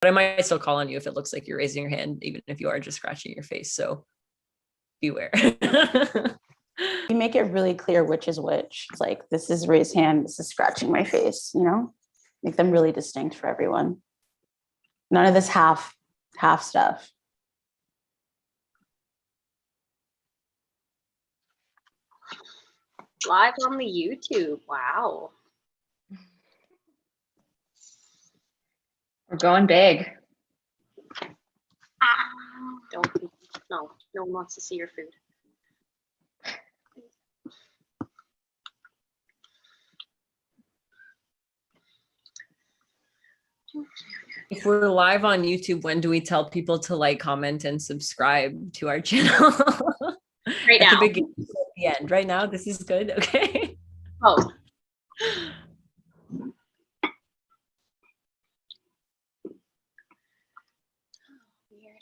But I might still call on you if it looks like you're raising your hand, even if you are just scratching your face. So beware. You make it really clear which is which. It's like, this is raised hand, this is scratching my face, you know? Make them really distinct for everyone. None of this half stuff. Live on the YouTube. Wow. We're going big. No one wants to see your food. If we're live on YouTube, when do we tell people to like, comment, and subscribe to our channel? Right at now. the beginning, at the end. Right now, this is good. Okay. Oh. Weird.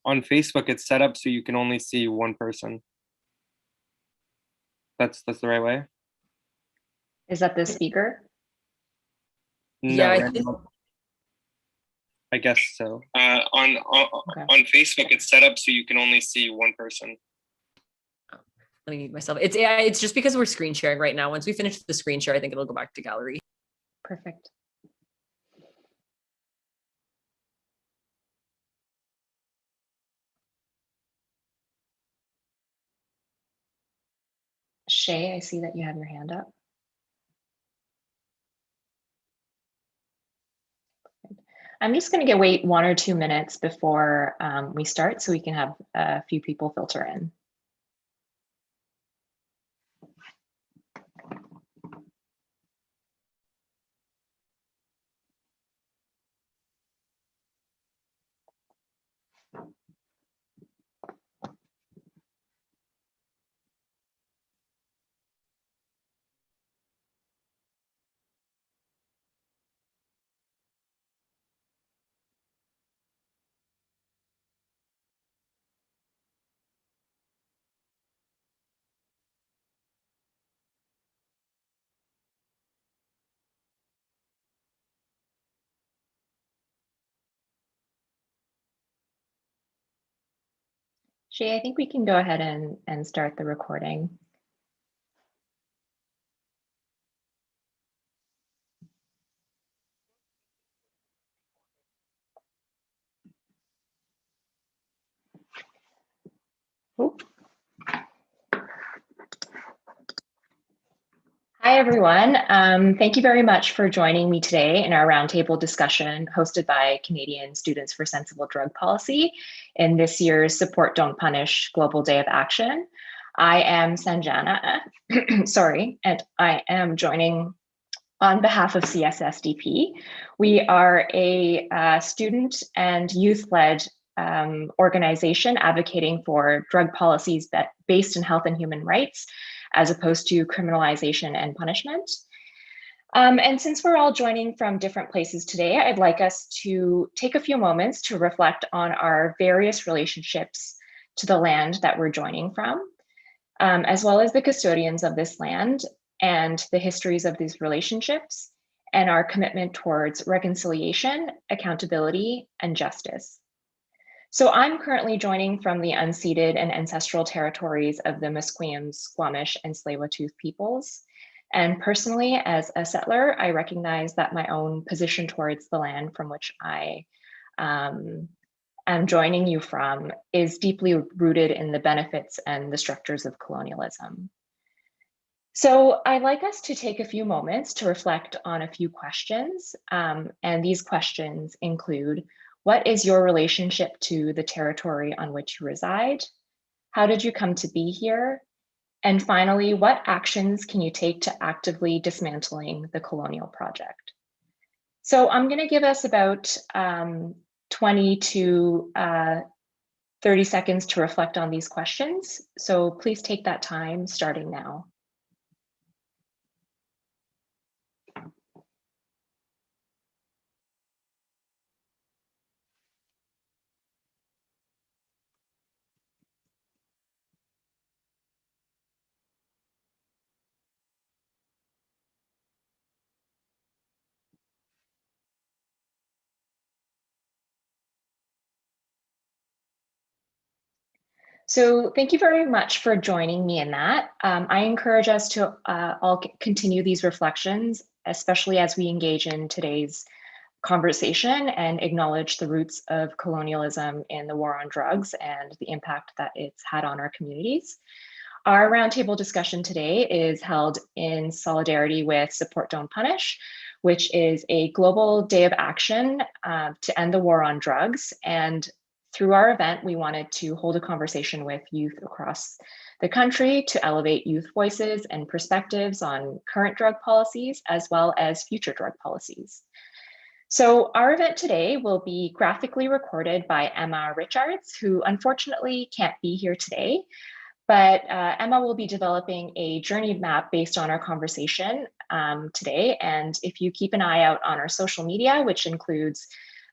On Facebook, it's set up so you can only see one person. That's the right way? Is that the speaker? Yeah, No, I guess so. On Facebook, it's set up so you can only see one person. Let me mute myself. It's just because we're screen sharing right now. Once we finish the screen share, I think it'll go back to gallery. Perfect. Shay, I see that you have your hand up. I'm just going to wait 1 or 2 minutes before we start so we can have a few people filter in. Shay, I think we can go ahead and start the recording. Oop. Hi, everyone. Thank you very much for joining me today in our roundtable discussion hosted by Canadian Students for Sensible Drug Policy in this year's Support Don't Punish Global Day of Action. I am Sanjana, sorry, and I am joining on behalf of CSSDP. We are a student and youth-led organization advocating for drug policies based in health and human rights, as opposed to criminalization and punishment. And since we're all joining from different places today, I'd like us to take a few moments to reflect on our various relationships to the land that we're joining from, as well as the custodians of this land and the histories of these relationships, and our commitment towards reconciliation, accountability, and justice. So I'm currently joining from the unceded and ancestral territories of the Musqueam, Squamish, and Tsleil-Waututh peoples. And personally, as a settler, I recognize that my own position towards the land from which I am joining you from is deeply rooted in the benefits and the structures of colonialism. So I'd like us to take a few moments to reflect on a few questions. And these questions include, what is your relationship to the territory on which you reside? How did you come to be here? And finally, what actions can you take to actively dismantling the colonial project? So I'm going to give us about 20 to 30 seconds to reflect on these questions. So please take that time starting now. So thank you very much for joining me in that. I encourage us to all continue these reflections, especially as we engage in today's conversation and acknowledge the roots of colonialism in the war on drugs and the impact that it's had on our communities. Our roundtable discussion today is held in solidarity with Support Don't Punish, which is a global day of action to end the war on drugs. And through our event, we wanted to hold a conversation with youth across the country to elevate youth voices and perspectives on current drug policies, as well as future drug policies. So our event today will be graphically recorded by Emma Richards, who unfortunately can't be here today, but Emma will be developing a journey map based on our conversation today. And if you keep an eye out on our social media, which includes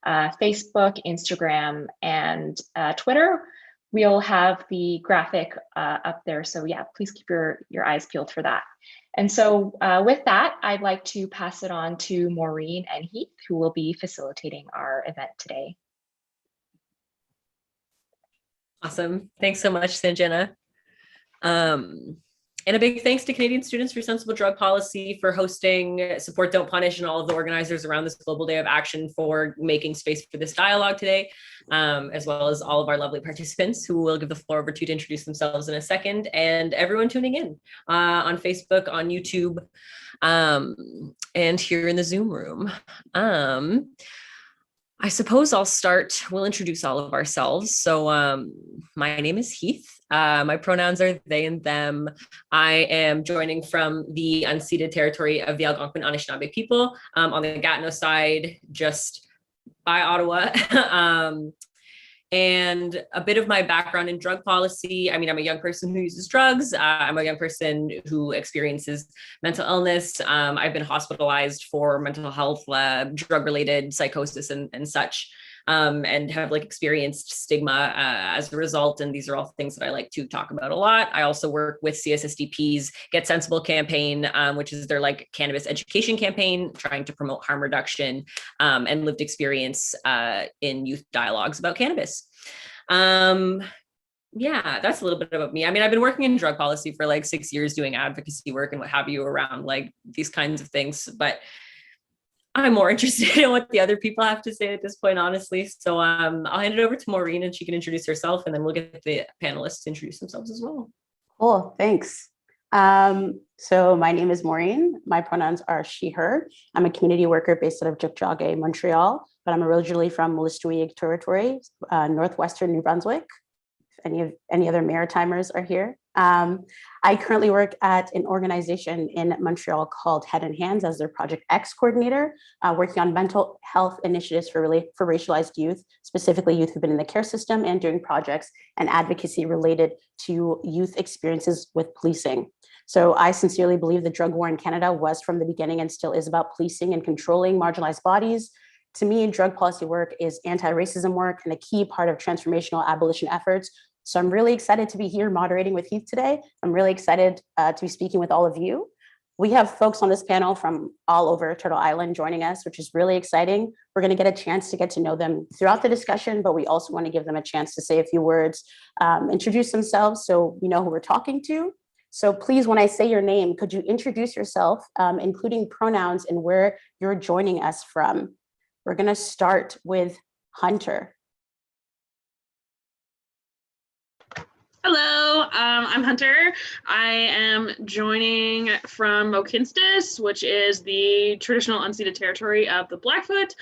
Facebook, Instagram, and Twitter, we'll have the graphic up there. So yeah, please keep your eyes peeled for that. And so with that, I'd like to pass it on to Maureen and Heath, who will be facilitating our event today. Awesome. Thanks so much, Sanjana. And a big thanks to Canadian Students for Sensible Drug Policy for hosting Support Don't Punish and all of the organizers around this Global Day of Action for making space for this dialogue today, as well as all of our lovely participants who we'll give the floor over to introduce themselves in a second, and everyone tuning in on Facebook, on YouTube, and here in the Zoom room. I suppose I'll start. We'll introduce all of ourselves. So my name is Heath. My pronouns are they and them. I am joining from the unceded territory of the Algonquin Anishinaabe people on the Gatineau side, just by Ottawa. And a bit of my background in drug policy. I mean, I'm a young person who uses drugs. I'm a young person who experiences mental illness. I've been hospitalized for mental health, drug-related psychosis and such, and have experienced stigma as a result. And these are all things that I like to talk about a lot. I also work with CSSDP's Get Sensible campaign, which is their cannabis education campaign, trying to promote harm reduction and lived experience in youth dialogues about cannabis. Yeah, that's a little bit about me. I mean, I've been working in drug policy for 6 years doing advocacy work and what have you around these kinds of things, but I'm more interested in what the other people have to say at this point, honestly. So I'll hand it over to Maureen and she can introduce herself, and then we'll get the panelists to introduce themselves as well. Cool, thanks. So my name is Maureen. My pronouns are she, her. I'm a community worker based out of Jukjage, Montreal, but I'm originally from Wolastoqiyik territory, northwestern New Brunswick. If any other Maritimers are here. I currently work at an organization in Montreal called Head and Hands as their Project X coordinator, working on mental health initiatives for racialized youth, specifically youth who've been in the care system, and doing projects and advocacy related to youth experiences with policing. So I sincerely believe the drug war in Canada was from the beginning and still is about policing and controlling marginalized bodies. To me, drug policy work is anti-racism work and a key part of transformational abolition efforts. So I'm really excited to be here moderating with Heath today. I'm really excited to be speaking with all of you. We have folks on this panel from all over Turtle Island joining us, which is really exciting. We're going to get a chance to get to know them throughout the discussion, but we also want to give them a chance to say a few words, introduce themselves so we know who we're talking to. So please, when I say your name, could you introduce yourself, including pronouns and where you're joining us from? We're going to start with Hunter. Hello, I'm Hunter. I am joining from Mohkinstsis, which is the traditional unceded territory of the Blackfoot,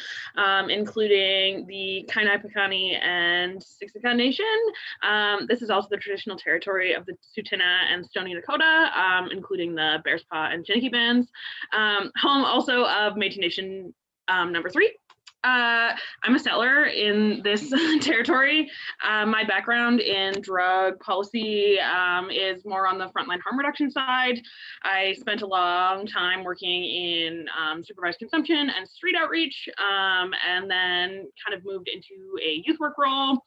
including the Kainai Piikani and Siksika Nation. This is also the traditional territory of the Tsuut'ina and Stoney Nakoda, including the Bearspaw and Chiniki bands. Home also of Métis Nation number 3. I'm a settler in this territory. My background in drug policy is more on the frontline harm reduction side. I spent a long time working in supervised consumption and street outreach, and then kind of moved into a youth work role,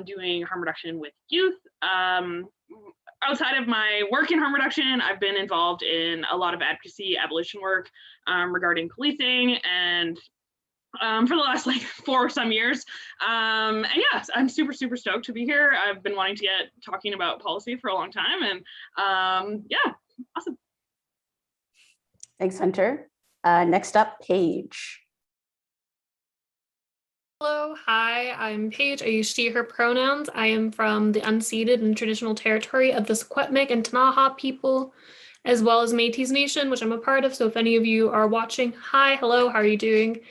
doing harm reduction with youth. Outside of my work in harm reduction, I've been involved in a lot of advocacy, abolition work regarding policing and for the last like 4 or some years. And yeah, I'm super stoked to be here. I've been wanting to get talking about policy for a long time, and yeah, awesome. Thanks, Hunter. Next up, Paige. Hello, hi, I'm Paige. I use she, her pronouns. I am from the unceded and traditional territory of the Secwepemc and Ktunaxa people, as well as Métis Nation, which I'm a part of. So if any of you are watching, hi, hello, how are you doing?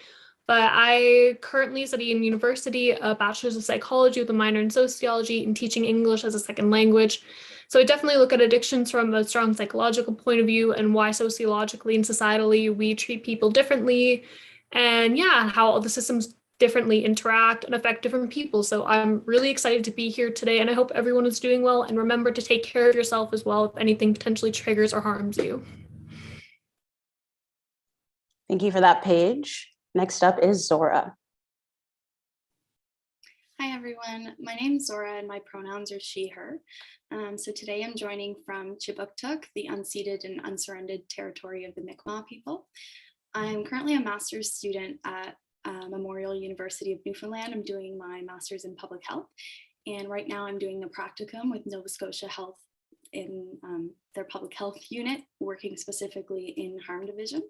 But I currently study in university a bachelor's of psychology with a minor in sociology and teaching English as a second language. So I definitely look at addictions from a strong psychological point of view and why sociologically and societally we treat people differently, and yeah, how all the systems differently interact and affect different people. So I'm really excited to be here today, and I hope everyone is doing well, and remember to take care of yourself as well if anything potentially triggers or harms you. Thank you for that, Paige. Next up is Zora. Hi everyone, my name is Zora and my pronouns are she, her. So today I'm joining from Chibuktuk, the unceded and unsurrendered territory of the Mi'kmaq people. I'm currently a master's student at Memorial University of Newfoundland. I'm doing my master's in public health. And right now I'm doing a practicum with Nova Scotia Health in their public health unit, working specifically in harm division.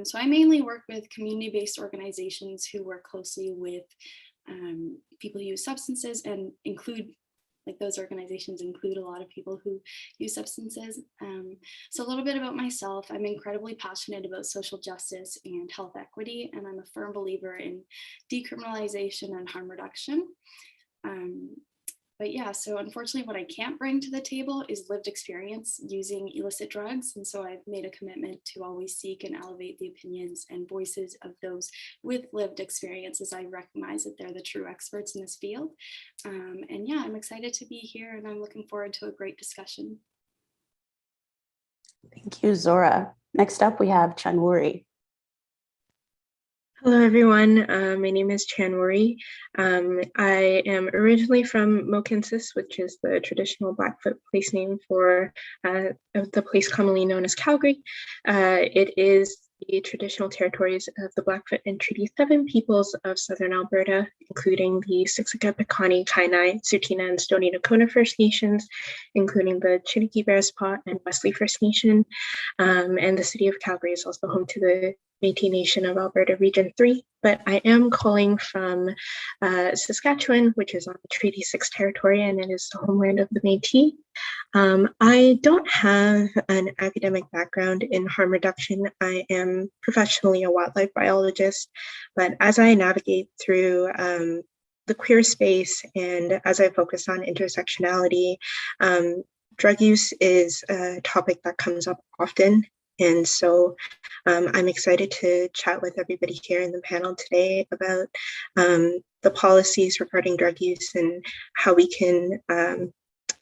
So I mainly work with community-based organizations who work closely with people who use substances, and include, like, those organizations include a lot of people who use substances. So a little bit about myself. I'm incredibly passionate about social justice and health equity, and I'm a firm believer in decriminalization and harm reduction. But yeah, so unfortunately what I can't bring to the table is lived experience using illicit drugs. And so I've made a commitment to always seek and elevate the opinions and voices of those with lived experience, as I recognize that they're the true experts in this field. And yeah, I'm excited to be here, and I'm looking forward to a great discussion. Thank you, Zora. Next up, we have Chanwuri. Hello, everyone. My name is Chanwuri. I am originally from Mohkinstsis, which is the traditional Blackfoot place name for the place commonly known as Calgary. It is the traditional territories of the Blackfoot and Treaty 7 peoples of Southern Alberta, including the Siksika, Piikani, Kainai, Tsuut'ina, and Stoney Nakoda First Nations, including the Chiniki, Bearspaw, and Wesley First Nation. And the city of Calgary is also home to the Métis Nation of Alberta Region 3, but I am calling from Saskatchewan, which is on the Treaty 6 territory, and it is the homeland of the Métis. I don't have an academic background in harm reduction. I am professionally a wildlife biologist, but as I navigate through the queer space and as I focus on intersectionality, drug use is a topic that comes up often. And so I'm excited to chat with everybody here in the panel today about the policies regarding drug use and how we can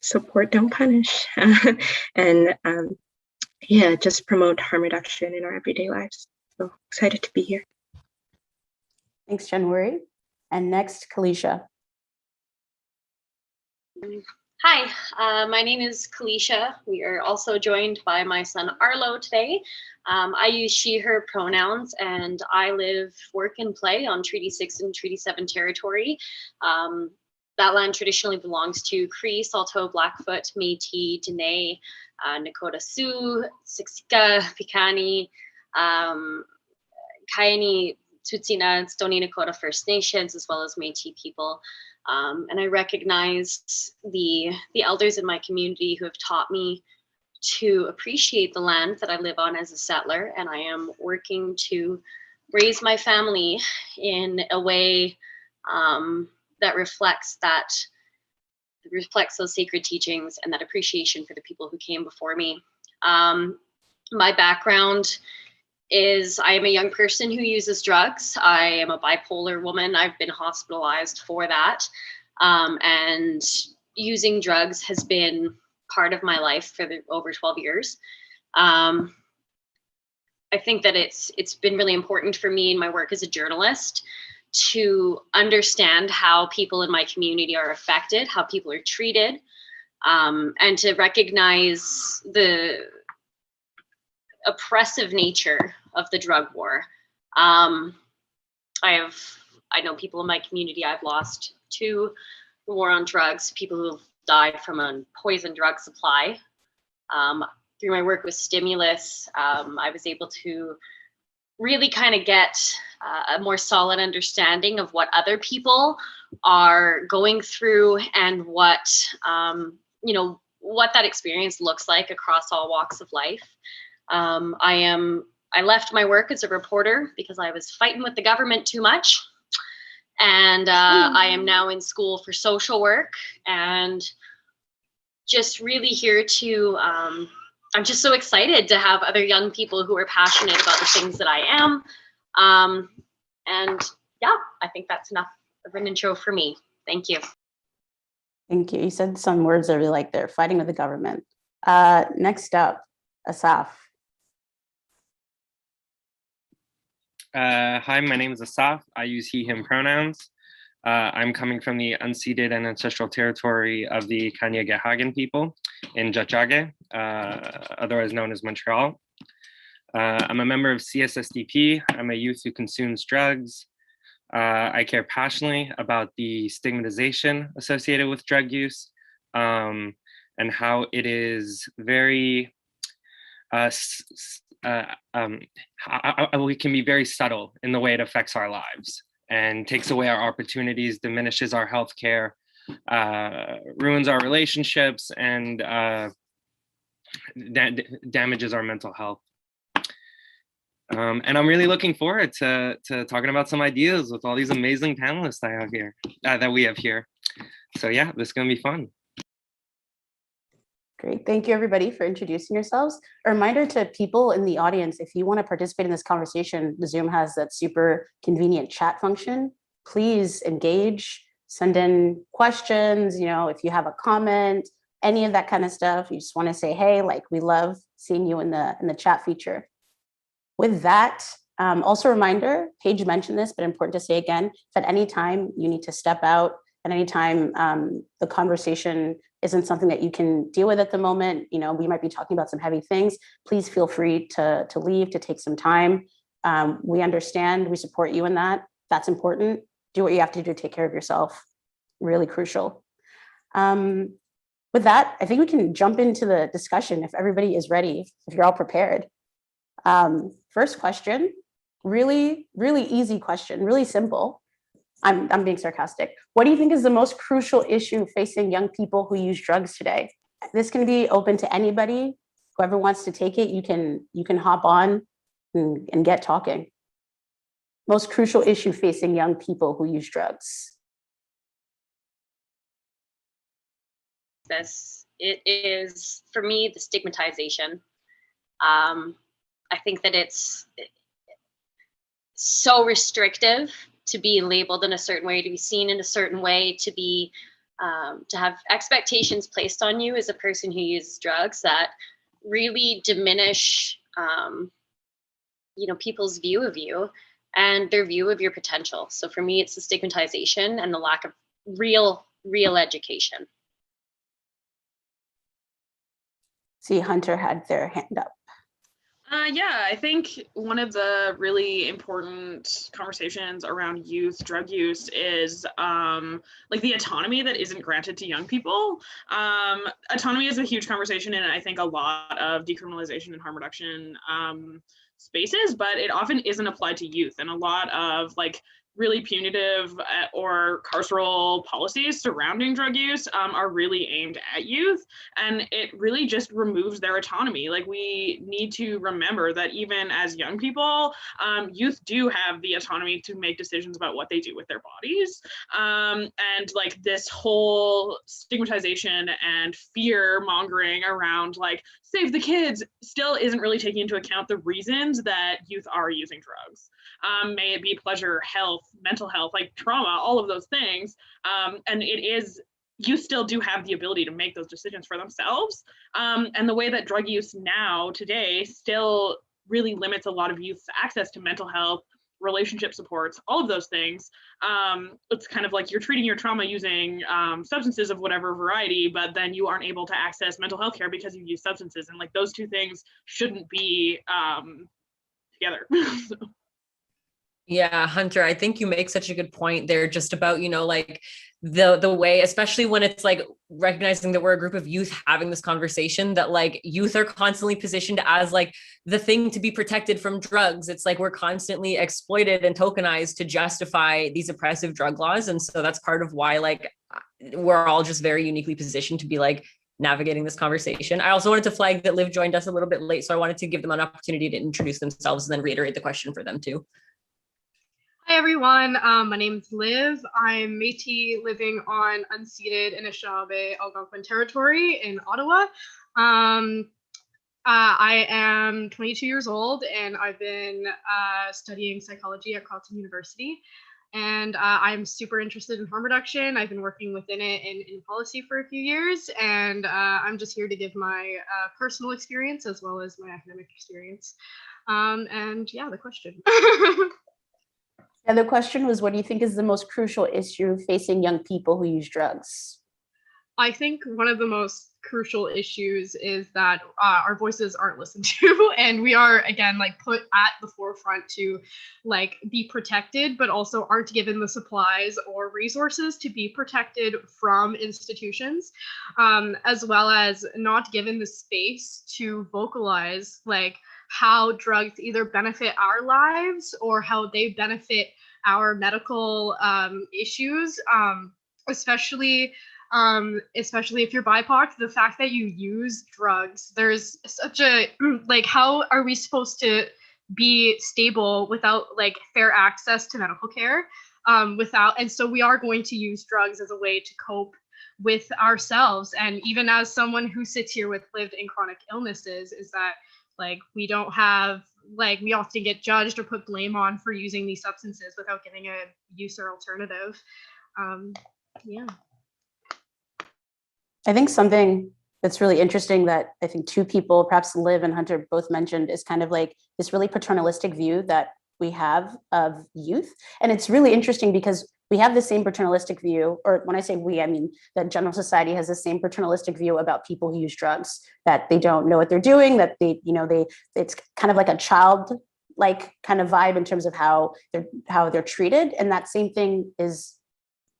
support, don't punish, and yeah, just promote harm reduction in our everyday lives. So excited to be here. Thanks, Chanwuri. And next, Kalisha. Hi, my name is Kalisha. We are also joined by my son Arlo today. I use she, her pronouns, and I live, work, and play on Treaty 6 and Treaty 7 territory. That land traditionally belongs to Cree, Saulteaux, Blackfoot, Métis, Dene, Nakota Sioux, Siksika, Piikani, Kainai, Tsuut'ina, Stoney Nakoda First Nations, as well as Métis people. And I recognize the elders in my community who have taught me to appreciate the land that I live on as a settler, and I am working to raise my family in a way that reflects those sacred teachings and that appreciation for the people who came before me. My background is I am a young person who uses drugs. I am a bipolar woman. I've been hospitalized for that. And using drugs has been part of my life for over 12 years. I think that it's been really important for me in my work as a journalist to understand how people in my community are affected, how people are treated, and to recognize the oppressive nature of the drug war. I know people in my community I've lost to the war on drugs, people who have died from a poison drug supply. Through my work with Stimulus, I was able to really kind of get a more solid understanding of what other people are going through and what that experience looks like across all walks of life. I left my work as a reporter because I was fighting with the government too much. And I am now in school for social work and just really here to, I'm just so excited to have other young people who are passionate about the things that I am. And yeah, I think that's enough of an intro for me. Thank you. Thank you. You said some words I really like there, fighting with the government. Next up, Asaf. Hi, my name is Asaf. I use he, him pronouns. I'm coming from the unceded and ancestral territory of the Kanien'kehá:ka people in Tiohtià:ke, otherwise known as Montreal. I'm a member of CSSDP. I'm a youth who consumes drugs. I care passionately about the stigmatization associated with drug use and how it is very, we can be very subtle in the way it affects our lives and takes away our opportunities, diminishes our healthcare, ruins our relationships, and damages our mental health. And I'm really looking forward to talking about some ideas with all these amazing panelists I have here, that we have here. So yeah, this is gonna be fun. Great, thank you everybody for introducing yourselves. A reminder to people in the audience, if you want to participate in this conversation, the Zoom has that super convenient chat function. Please engage, send in questions, if you have a comment, any of that kind of stuff. You just want to say, hey, like we love seeing you in the chat feature. With that, also a reminder, Paige mentioned this, but important to say again, if at any time you need to step out, at any time the conversation isn't something that you can deal with at the moment, we might be talking about some heavy things, please feel free to leave, to take some time. We understand, we support you in that. That's important. Do what you have to do to take care of yourself. Really crucial. With that, I think we can jump into the discussion if everybody is ready, if you're all prepared. First question, really, really easy question, really simple. I'm being sarcastic. What do you think is the most crucial issue facing young people who use drugs today? This can be open to anybody. Whoever wants to take it, you can hop on and get talking. Most crucial issue facing young people who use drugs. It is, for me, the stigmatization. I think that it's so restrictive to be labeled in a certain way, to be seen in a certain way, to be to have expectations placed on you as a person who uses drugs that really diminish people's view of you and their view of your potential. So for me, it's the stigmatization and the lack of real education. See, Hunter had their hand up. Yeah, I think one of the really important conversations around drug use is like the autonomy that isn't granted to young people. Autonomy is a huge conversation in, I think, a lot of decriminalization and harm reduction spaces, but it often isn't applied to youth. And a lot of like really punitive or carceral policies surrounding drug use are really aimed at youth, and it really just removes their autonomy. Like, we need to remember that even as young people, youth do have the autonomy to make decisions about what they do with their bodies, and like this whole stigmatization and fear mongering around like save the kids still isn't really taking into account the reasons that youth are using drugs. May it be pleasure, health, mental health, like trauma, all of those things. And you still do have the ability to make those decisions for themselves. And the way that drug use now, today, still really limits a lot of youth's access to mental health, relationship supports, all of those things. It's kind of like you're treating your trauma using substances of whatever variety, but then you aren't able to access mental health care because you use substances. And like those two things shouldn't be together. So. Yeah, Hunter, I think you make such a good point there just about, like the way, especially when it's like recognizing that we're a group of youth having this conversation, that like youth are constantly positioned as like the thing to be protected from drugs. It's like we're constantly exploited and tokenized to justify these oppressive drug laws. And so that's part of why like we're all just very uniquely positioned to be like navigating this conversation. I also wanted to flag that Liv joined us a little bit late, so I wanted to give them an opportunity to introduce themselves and then reiterate the question for them too. Hi everyone, my name's Liv. I'm Métis living on unceded Anishinaabe Algonquin territory in Ottawa. I am 22 years old and I've been studying psychology at Carleton University. And I'm super interested in harm reduction. I've been working within it in policy for a few years, and I'm just here to give my personal experience as well as my academic experience. And yeah, the question. And the question was, what do you think is the most crucial issue facing young people who use drugs? I think one of the most crucial issues is that our voices aren't listened to, and we are, again, like put at the forefront to like be protected, but also aren't given the supplies or resources to be protected from institutions, as well as not given the space to vocalize like how drugs either benefit our lives or how they benefit our medical issues, especially if you're BIPOC. The fact that you use drugs, there's such a like, how are we supposed to be stable without like fair access to medical care? And so we are going to use drugs as a way to cope with ourselves. And even as someone who sits here with lived and chronic illnesses, is that like we don't have, like, we often get judged or put blame on for using these substances without getting a use or alternative. Yeah. I think something that's really interesting that I think two people, perhaps Liv and Hunter, both mentioned is kind of like this really paternalistic view that we have of youth. And it's really interesting because we have the same paternalistic view, or when I say we, I mean that general society has the same paternalistic view about people who use drugs, that they don't know what they're doing, that it's kind of like a child like kind of vibe in terms of how they're treated. And that same thing is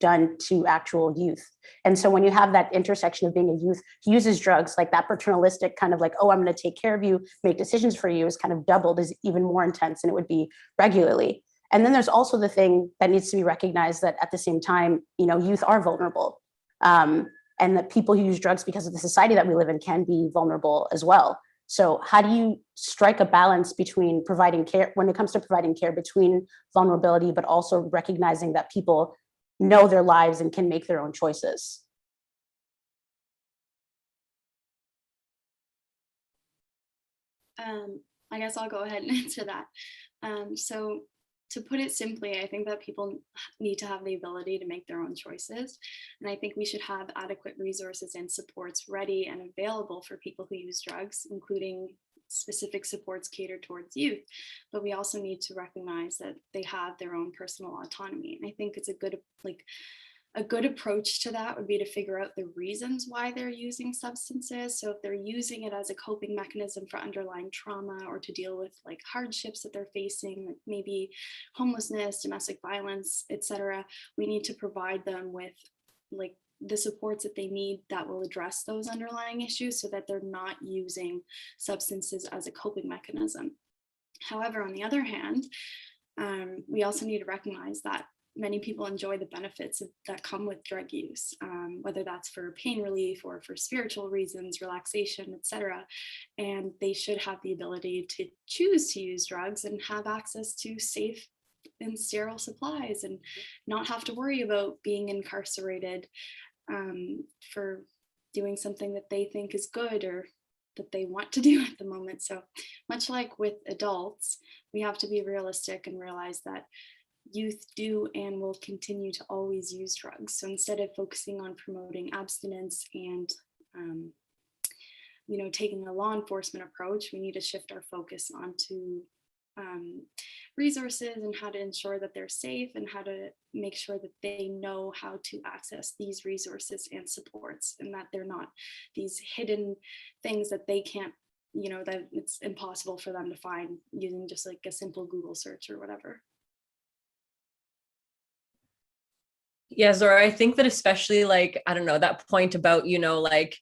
done to actual youth. And so when you have that intersection of being a youth who uses drugs, like that paternalistic kind of like, oh, I'm going to take care of you, make decisions for you, is kind of doubled, is even more intense than it would be regularly. And then there's also the thing that needs to be recognized, that at the same time, youth are vulnerable, and that people who use drugs because of the society that we live in can be vulnerable as well. So how do you strike a balance between providing care, when it comes to providing care, between vulnerability, but also recognizing that people know their lives and can make their own choices? I guess I'll go ahead and answer that. So to put it simply, I think that people need to have the ability to make their own choices. And I think we should have adequate resources and supports ready and available for people who use drugs, including specific supports catered towards youth. But we also need to recognize that they have their own personal autonomy. And I think it's a good approach to that would be to figure out the reasons why they're using substances. So if they're using it as a coping mechanism for underlying trauma, or to deal with like hardships that they're facing, like maybe homelessness, domestic violence, etc., we need to provide them with like the supports that they need that will address those underlying issues, so that they're not using substances as a coping mechanism. However, on the other hand, we also need to recognize that many people enjoy the benefits that come with drug use, whether that's for pain relief or for spiritual reasons, relaxation, etc. And they should have the ability to choose to use drugs and have access to safe and sterile supplies and not have to worry about being incarcerated for doing something that they think is good or that they want to do at the moment. So much like with adults, we have to be realistic and realize that youth do and will continue to always use drugs. So instead of focusing on promoting abstinence and taking a law enforcement approach, we need to shift our focus onto resources and how to ensure that they're safe and how to make sure that they know how to access these resources and supports, and that they're not these hidden things that they can't, that it's impossible for them to find using just like a simple Google search or whatever. Yeah, Zora, I think that especially like, I don't know, that point about, like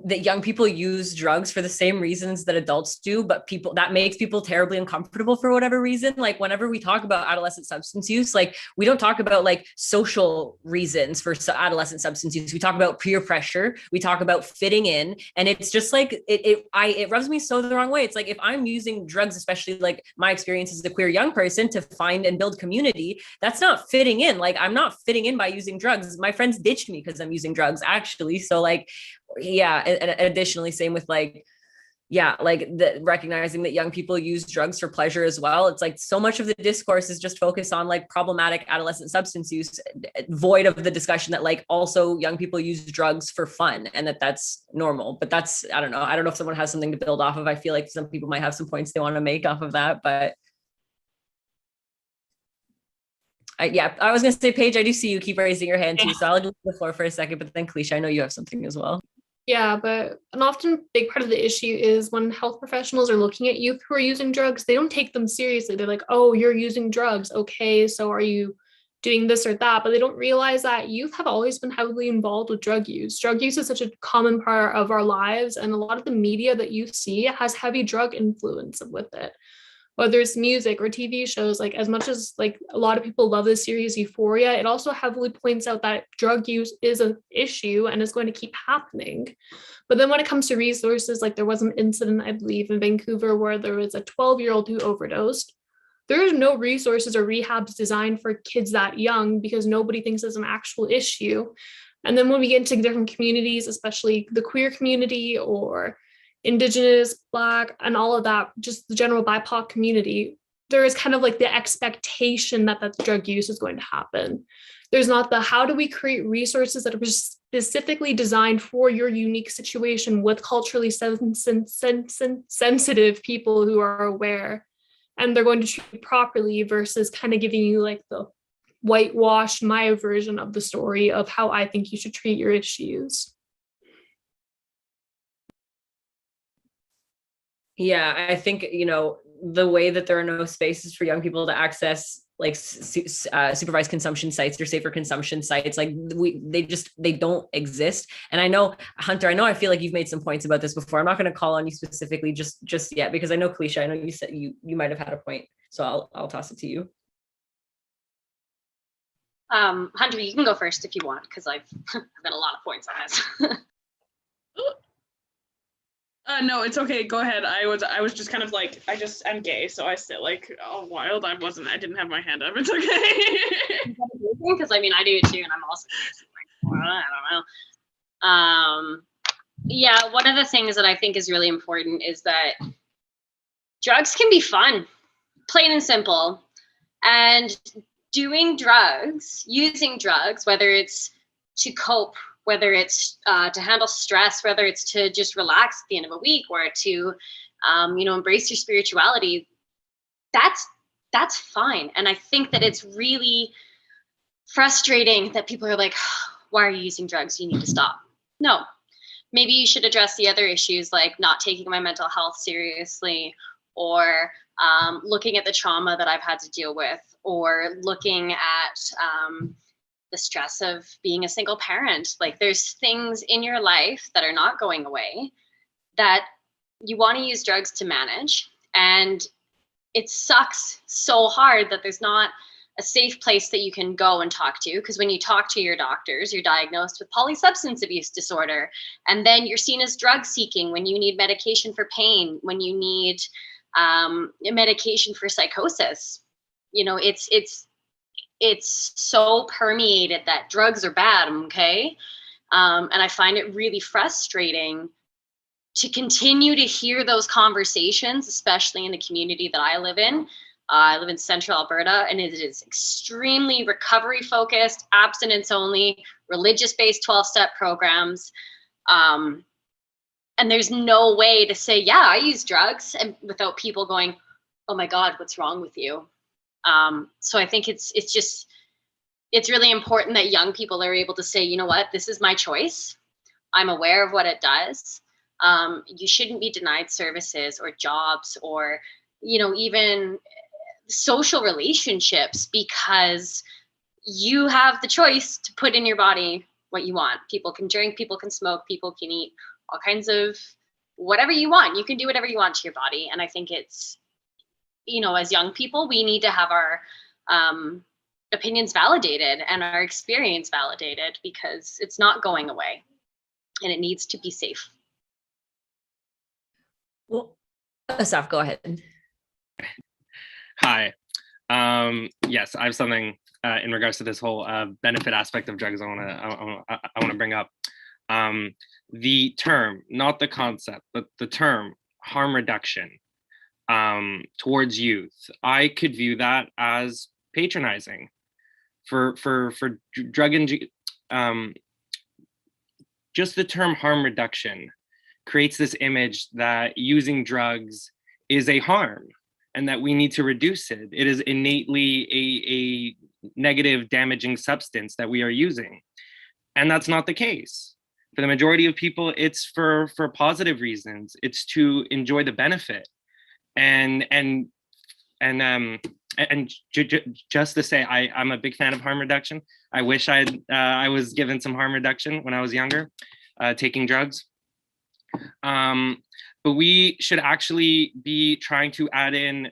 that young people use drugs for the same reasons that adults do, but that makes people terribly uncomfortable for whatever reason. Like whenever we talk about adolescent substance use, like we don't talk about like social reasons for adolescent substance use. We talk about peer pressure. We talk about fitting in, and it's just like it rubs me so the wrong way. It's like if I'm using drugs, especially like my experience as a queer young person, to find and build community, that's not fitting in. Like I'm not fitting in by using drugs. My friends ditched me because I'm using drugs, actually. So like, yeah. And additionally, same with like, yeah, like the recognizing that young people use drugs for pleasure as well. It's like so much of the discourse is just focused on like problematic adolescent substance use, void of the discussion that like also young people use drugs for fun and that's normal. But that's, I don't know if someone has something to build off of. I feel like some people might have some points they want to make off of that, but I was going to say, Paige, I do see you keep raising your hand too. So I'll leave the floor for a second, but then Kalisha, I know you have something as well. Yeah, but an often big part of the issue is when health professionals are looking at youth who are using drugs, they don't take them seriously. They're like, oh, you're using drugs. Okay, so are you doing this or that? But they don't realize that youth have always been heavily involved with drug use. Drug use is such a common part of our lives, and a lot of the media that you see has heavy drug influence with it. Whether it's music or TV shows, like as much as like a lot of people love this series Euphoria, it also heavily points out that drug use is an issue and is going to keep happening. But then when it comes to resources, like there was an incident, I believe, in Vancouver where there was a 12-year-old who overdosed. There is no resources or rehabs designed for kids that young because nobody thinks it's an actual issue. And then when we get into different communities, especially the queer community or Indigenous, Black, and all of that, just the general BIPOC community, there is kind of like the expectation that drug use is going to happen. There's not the how do we create resources that are specifically designed for your unique situation with culturally sensitive people who are aware and they're going to treat you properly versus kind of giving you like the whitewashed Maya version of the story of how I think you should treat your issues. Yeah, I think, the way that there are no spaces for young people to access like supervised consumption sites or safer consumption sites, like they don't exist. And I know, Hunter, I feel like you've made some points about this before. I'm not going to call on you specifically just yet, because I know, Kalisha, I know you said you might have had a point. So I'll toss it to you. Hunter, you can go first if you want, because I've got a lot of points on this. No, it's okay. Go ahead. I was just kind of like, I'm gay, so I sit like all wild. I didn't have my hand up. It's okay. Because I do it too, and I'm also like, I don't know. Yeah, one of the things that I think is really important is that drugs can be fun, plain and simple. And doing drugs, using drugs, whether it's to cope, whether it's to handle stress, whether it's to just relax at the end of a week, or to, embrace your spirituality, that's fine. And I think that it's really frustrating that people are like, why are you using drugs? You need to stop. No, maybe you should address the other issues, like not taking my mental health seriously, or looking at the trauma that I've had to deal with, or looking at the stress of being a single parent. Like there's things in your life that are not going away that you want to use drugs to manage. And it sucks so hard that there's not a safe place that you can go and talk to, because when you talk to your doctors, you're diagnosed with polysubstance abuse disorder, and then you're seen as drug seeking when you need medication for pain, when you need medication for psychosis. You know, it's so permeated that drugs are bad, okay? And I find it really frustrating to continue to hear those conversations, especially in the community that I live in. I live in central Alberta, and it is extremely recovery focused, abstinence only, religious-based 12-step programs. And there's no way to say, yeah, I use drugs, and without people going, oh my God, what's wrong with you? So I think it's really important that young people are able to say, you know what, this is my choice. I'm aware of what it does. You shouldn't be denied services or jobs or, you know, even social relationships, because you have the choice to put in your body what you want. People can drink, people can smoke, people can eat all kinds of whatever you want. You can do whatever you want to your body. And I think it's, you know, as young people, we need to have our opinions validated and our experience validated, because it's not going away and it needs to be safe. Well, Asaf, go ahead. Hi. Yes, I have something in regards to this whole benefit aspect of drugs I want to bring up. The term, not the concept, but the term harm reduction towards youth, I could view that as patronizing for drug just the term harm reduction creates this image that using drugs is a harm and that we need to reduce it. It is innately a negative, damaging substance that we are using. And that's not the case. For the majority of people, it's for positive reasons. It's to enjoy the benefit. And just to say, I'm a big fan of harm reduction. I wish I was given some harm reduction when I was younger, taking drugs. But we should actually be trying to add in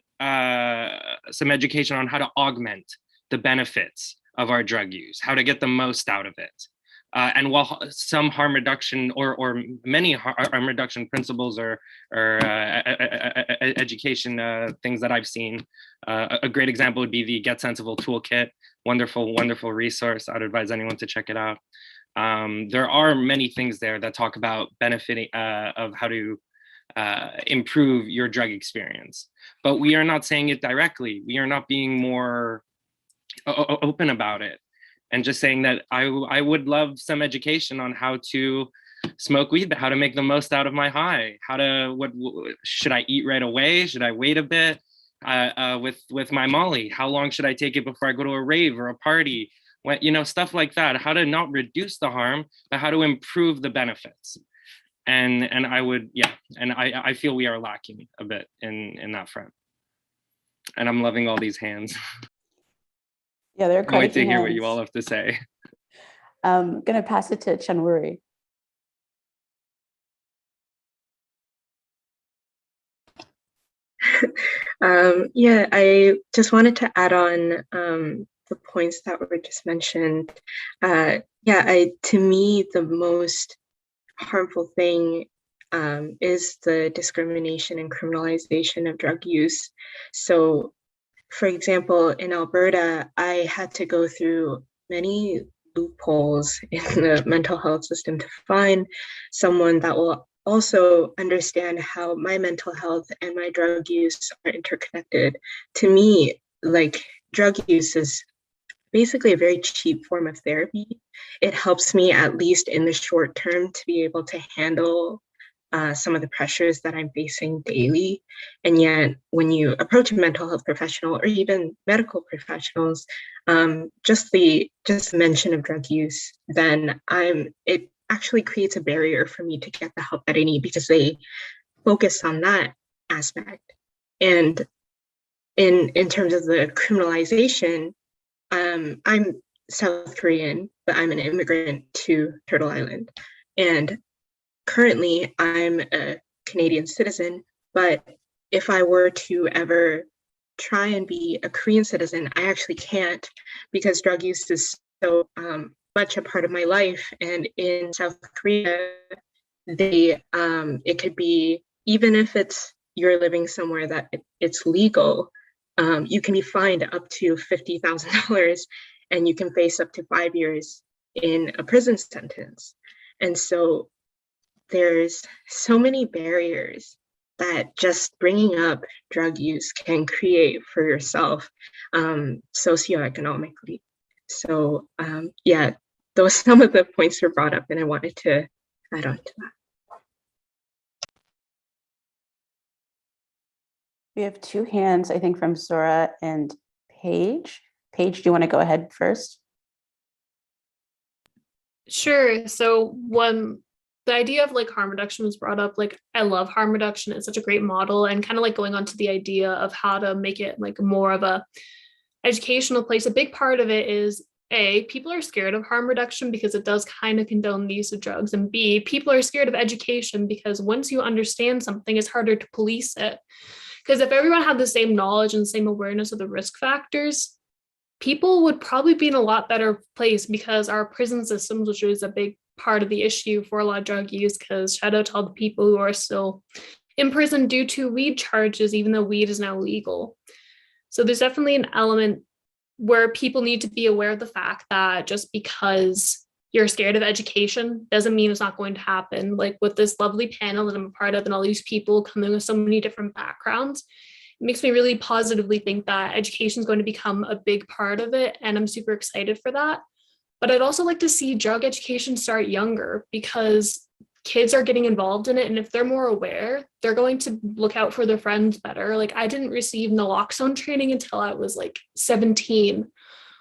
some education on how to augment the benefits of our drug use, how to get the most out of it. And while some harm reduction or many harm reduction principles or education things that I've seen, a great example would be the Get Sensible Toolkit. Wonderful, wonderful resource. I'd advise anyone to check it out. There are many things there that talk about benefiting of how to improve your drug experience, but we are not saying it directly. We are not being more open about it, and just saying that I would love some education on how to smoke weed, but how to make the most out of my high. What should I eat right away? Should I wait a bit with my Molly? How long should I take it before I go to a rave or a party? You know, stuff like that. How to not reduce the harm, but how to improve the benefits. And I feel we are lacking a bit in that front. And I'm loving all these hands. Yeah, they're quite. I wait to hear what you all have to say. I'm gonna pass it to Chanwuri. Yeah, I just wanted to add on the points that were just mentioned. To me, the most harmful thing is the discrimination and criminalization of drug use. So, for example, in Alberta, I had to go through many loopholes in the mental health system to find someone that will also understand how my mental health and my drug use are interconnected. To me, like, drug use is basically a very cheap form of therapy. It helps me, at least in the short term, to be able to handle some of the pressures that I'm facing daily. And yet, when you approach a mental health professional or even medical professionals, just the mention of drug use, then it actually creates a barrier for me to get the help that I need, because they focus on that aspect. And in terms of the criminalization, I'm South Korean, but I'm an immigrant to Turtle Island. And currently I'm a Canadian citizen, but if I were to ever try and be a Korean citizen, I actually can't because drug use is so much a part of my life. And in South Korea, it could be, even if you're living somewhere that it's legal, you can be fined up to $50,000 and you can face up to 5 years in a prison sentence. And so there's so many barriers that just bringing up drug use can create for yourself socioeconomically. So yeah, those some of the points were brought up and I wanted to add on to that. We have two hands, I think, from Zora and Paige. Paige, do you want to go ahead first? Sure. So when the idea of like harm reduction was brought up, like I love harm reduction. It's such a great model, and kind of like going on to the idea of how to make it like more of a educational place. A big part of it is A, people are scared of harm reduction because it does kind of condone the use of drugs, and B, people are scared of education because once you understand something, it's harder to police it. Because if everyone had the same knowledge and the same awareness of the risk factors, people would probably be in a lot better place, because our prison systems, which is a big part of the issue for a lot of drug use, because shout out to all the people who are still in prison due to weed charges, even though weed is now legal. So there's definitely an element where people need to be aware of the fact that just because you're scared of education doesn't mean it's not going to happen. Like with this lovely panel that I'm a part of and all these people coming with so many different backgrounds, it makes me really positively think that education is going to become a big part of it. And I'm super excited for that. But I'd also like to see drug education start younger, because kids are getting involved in it. And if they're more aware, they're going to look out for their friends better. Like I didn't receive naloxone training until I was like 17,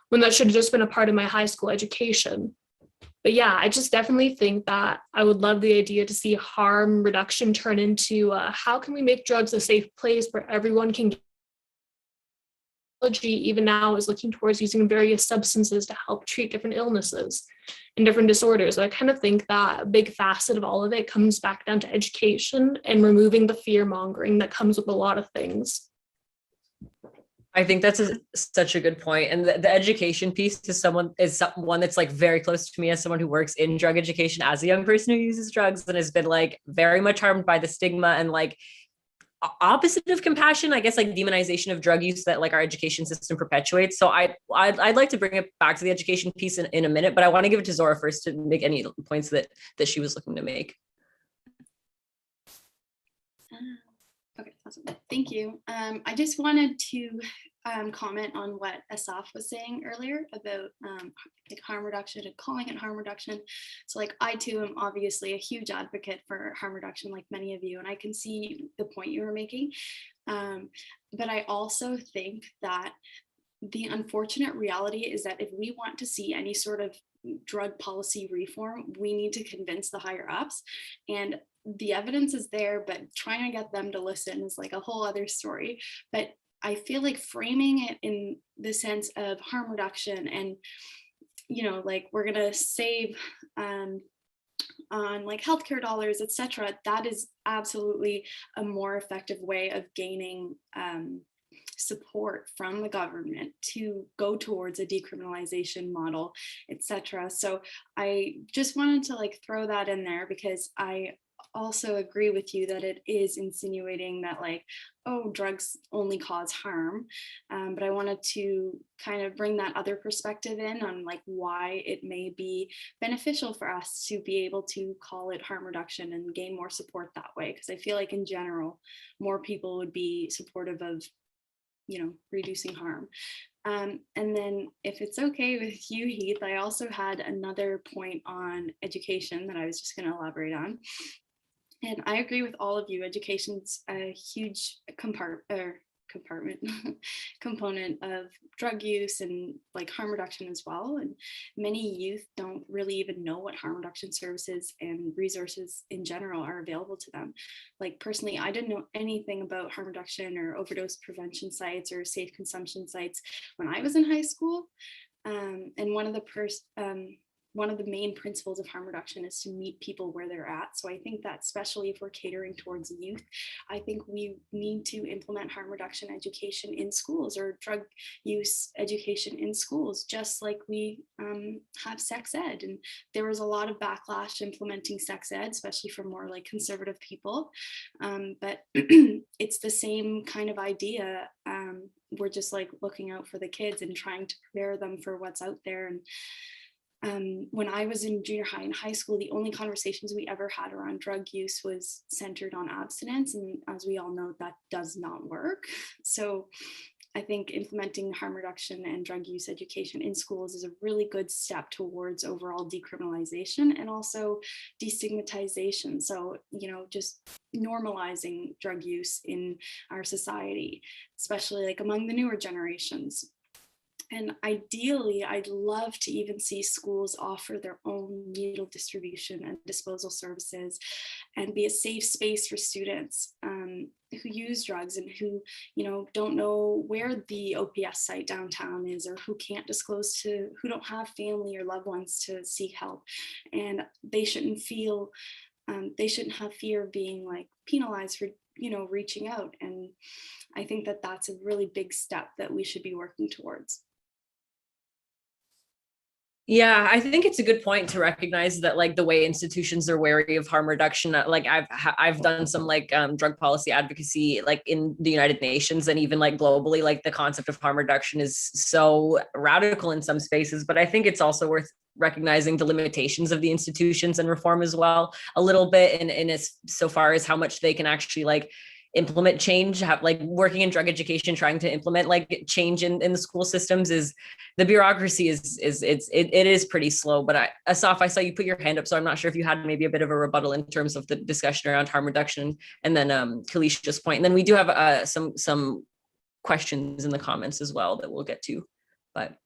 when that should have just been a part of my high school education. But yeah, I just definitely think that I would love the idea to see harm reduction turn into how can we make drugs a safe place where everyone can get. Even now is looking towards using various substances to help treat different illnesses and different disorders. So I kind of think that a big facet of all of it comes back down to education and removing the fear mongering that comes with a lot of things. I think that's such a good point. And the education piece is one that's like very close to me as someone who works in drug education as a young person who uses drugs and has been like very much harmed by the stigma and like opposite of compassion, I guess, like demonization of drug use that like our education system perpetuates. So I'd like to bring it back to the education piece in a minute, but I want to give it to Zora first to make any points that she was looking to make. Okay, awesome. Thank you. I just wanted to comment on what Asaf was saying earlier about like harm reduction and calling it harm reduction. So like I too am obviously a huge advocate for harm reduction, like many of you, and I can see the point you were making. But I also think that the unfortunate reality is that if we want to see any sort of drug policy reform, we need to convince the higher ups, and the evidence is there, but trying to get them to listen is like a whole other story. But I feel like framing it in the sense of harm reduction and, you know, like we're gonna save on like healthcare dollars, etc., that is absolutely a more effective way of gaining support from the government to go towards a decriminalization model, etc. So I just wanted to like throw that in there, because I also agree with you that it is insinuating that like, oh, drugs only cause harm. But I wanted to kind of bring that other perspective in on like why it may be beneficial for us to be able to call it harm reduction and gain more support that way. Because I feel like in general, more people would be supportive of, you know, reducing harm. And then if it's okay with you, Heath, I also had another point on education that I was just going to elaborate on. And I agree with all of you. Education's a huge component of drug use and like harm reduction as well. And many youth don't really even know what harm reduction services and resources in general are available to them. Like personally, I didn't know anything about harm reduction or overdose prevention sites or safe consumption sites when I was in high school. And one of the one of the main principles of harm reduction is to meet people where they're at. So I think that especially if we're catering towards youth, I think we need to implement harm reduction education in schools, or drug use education in schools, just like we have sex ed. And there was a lot of backlash implementing sex ed, especially for more like conservative people. But it's the same kind of idea. We're just like looking out for the kids and trying to prepare them for what's out there. And when I was in junior high and high school, the only conversations we ever had around drug use was centered on abstinence. And as we all know, that does not work. So I think implementing harm reduction and drug use education in schools is a really good step towards overall decriminalization and also destigmatization. So, you know, just normalizing drug use in our society, especially like among the newer generations. And ideally, I'd love to even see schools offer their own needle distribution and disposal services and be a safe space for students who use drugs and who, you know, don't know where the OPS site downtown is, or who can't disclose to, who don't have family or loved ones to seek help. And they shouldn't feel, they shouldn't have fear of being like penalized for, you know, reaching out. And I think that that's a really big step that we should be working towards. Yeah, I think it's a good point to recognize that like the way institutions are wary of harm reduction. Like I've done some like drug policy advocacy like in the United Nations and even like globally, like the concept of harm reduction is so radical in some spaces, but I think it's also worth recognizing the limitations of the institutions and reform as well a little bit in as so far as how much they can actually like implement change. Have like working in drug education, trying to implement like change in the school systems is the bureaucracy it is pretty slow. But Asaf, I saw you put your hand up, so I'm not sure if you had maybe a bit of a rebuttal in terms of the discussion around harm reduction, and then Kalisha's point, and then we do have some questions in the comments as well that we'll get to. But